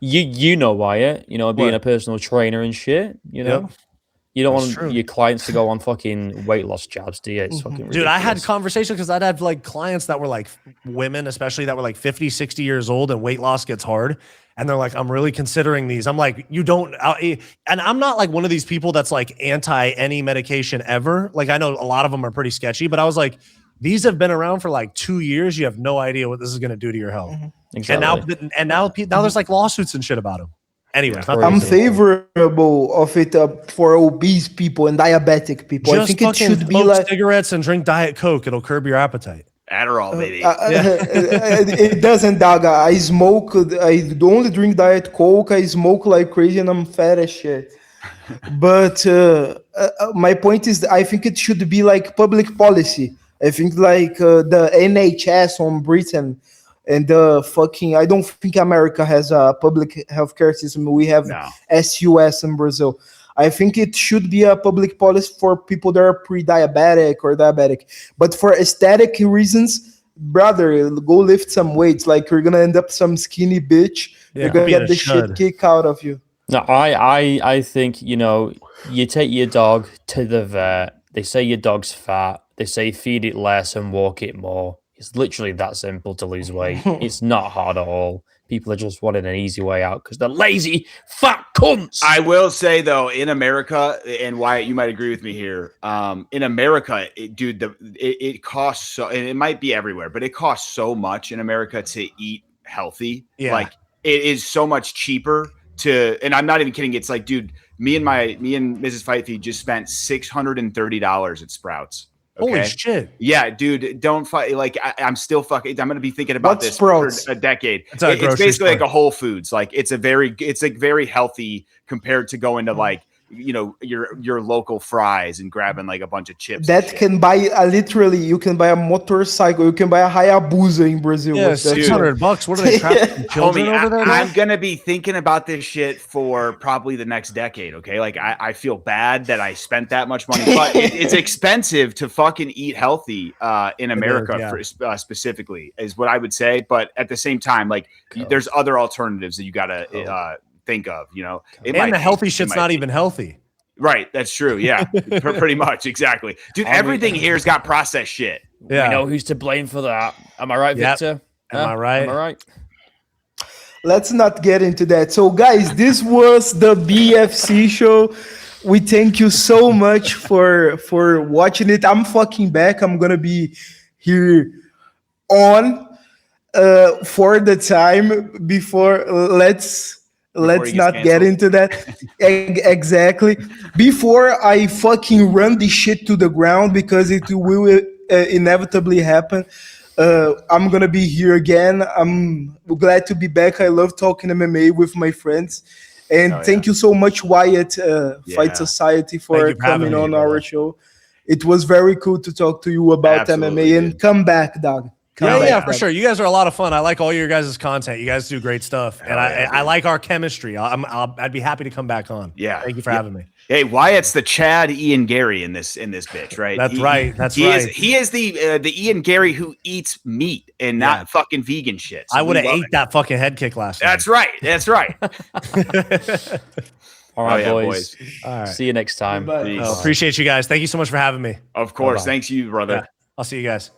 you know Wyatt. Being a personal trainer and shit. You don't want your clients to go on fucking weight loss jabs, do you? It's fucking ridiculous. Dude, I had conversations because I'd have like clients that were like women, especially that were like 50, 60 years old and weight loss gets hard. And they're like, I'm really considering these. I'm like, you don't. And I'm not like one of these people that's like anti any medication ever. Like I know a lot of them are pretty sketchy, but I was like, these have been around for like 2 years. You have no idea what this is going to do to your health. Exactly. And now there's like lawsuits and shit about them. Anyway, I'm favorable of it for obese people and diabetic people. Just I think it should be smoke like cigarettes and drink Diet Coke. It'll curb your appetite. Adderall, baby. It doesn't, dog. I smoke. I only drink Diet Coke. I smoke like crazy, and I'm fat as shit. But my point is, I think it should be like public policy. I think like the NHS on Britain. And I don't think America has a public healthcare system. We have SUS in Brazil. I think it should be a public policy for people that are pre-diabetic or diabetic. But for aesthetic reasons, brother, go lift some weights. Like you're gonna end up some skinny bitch. You're gonna get the shit kicked out of you. No, I think you take your dog to the vet. They say your dog's fat. They say feed it less and walk it more. It's literally that simple to lose weight. It's not hard at all. People are just wanting an easy way out because they're lazy, fat cunts. I will say, though, in America, and Wyatt, you might agree with me here. In America, it costs so, and it might be everywhere, but it costs so much in America to eat healthy. Yeah. Like it is so much cheaper and I'm not even kidding. It's like, dude, me and Mrs. Fightfeed just spent $630 at Sprouts. Okay? Holy shit. Yeah, dude, don't fight. Like, I'm still fucking, I'm going to be thinking about this Sprouts? for a decade. It's basically like a Whole Foods. Like, it's like very healthy compared to going to like your local fries and grabbing like a bunch of chips. That can buy literally, you can buy a motorcycle, you can buy a Hayabusa in Brazil. Yeah, with that. $600. What are they trapping children Homie, over there? now? I'm gonna be thinking about this shit for probably the next decade. Okay, like I feel bad that I spent that much money, but it's expensive to fucking eat healthy in America specifically, is what I would say. But at the same time, like there's other alternatives that you gotta think of. And the healthy shit's not even healthy. Right, that's true. Yeah, pretty much, exactly, dude. Everything here's got processed shit. Yeah. We know who's to blame for that. Am I right, Victor? Am I right? Am I right? Let's not get into that. So, guys, this was the BFC show. We thank you so much for watching it. I'm fucking back. I'm gonna be here on for the time before. Let's not get into that. Exactly. Before I fucking run this shit to the ground, because it will inevitably happen. I'm gonna be here again. I'm glad to be back. I love talking MMA with my friends. And thank you so much, Wyatt, Fight Society, for coming on our show. It was very cool to talk to you about MMA. And come back, dog. For sure. You guys are a lot of fun. I like all your guys' content. You guys do great stuff, and I like our chemistry. I'd be happy to come back on. Yeah, thank you for having me. Hey, Wyatt's the Chad Ian Garry in this bitch, right? That's right. He is the Ian Garry who eats meat and not fucking vegan shit. So I would have ate that fucking head kick last night. That's right. All right, boys. All right. See you next time. Appreciate you guys. Thank you so much for having me. Of course. Thanks you, brother. Yeah. I'll see you guys.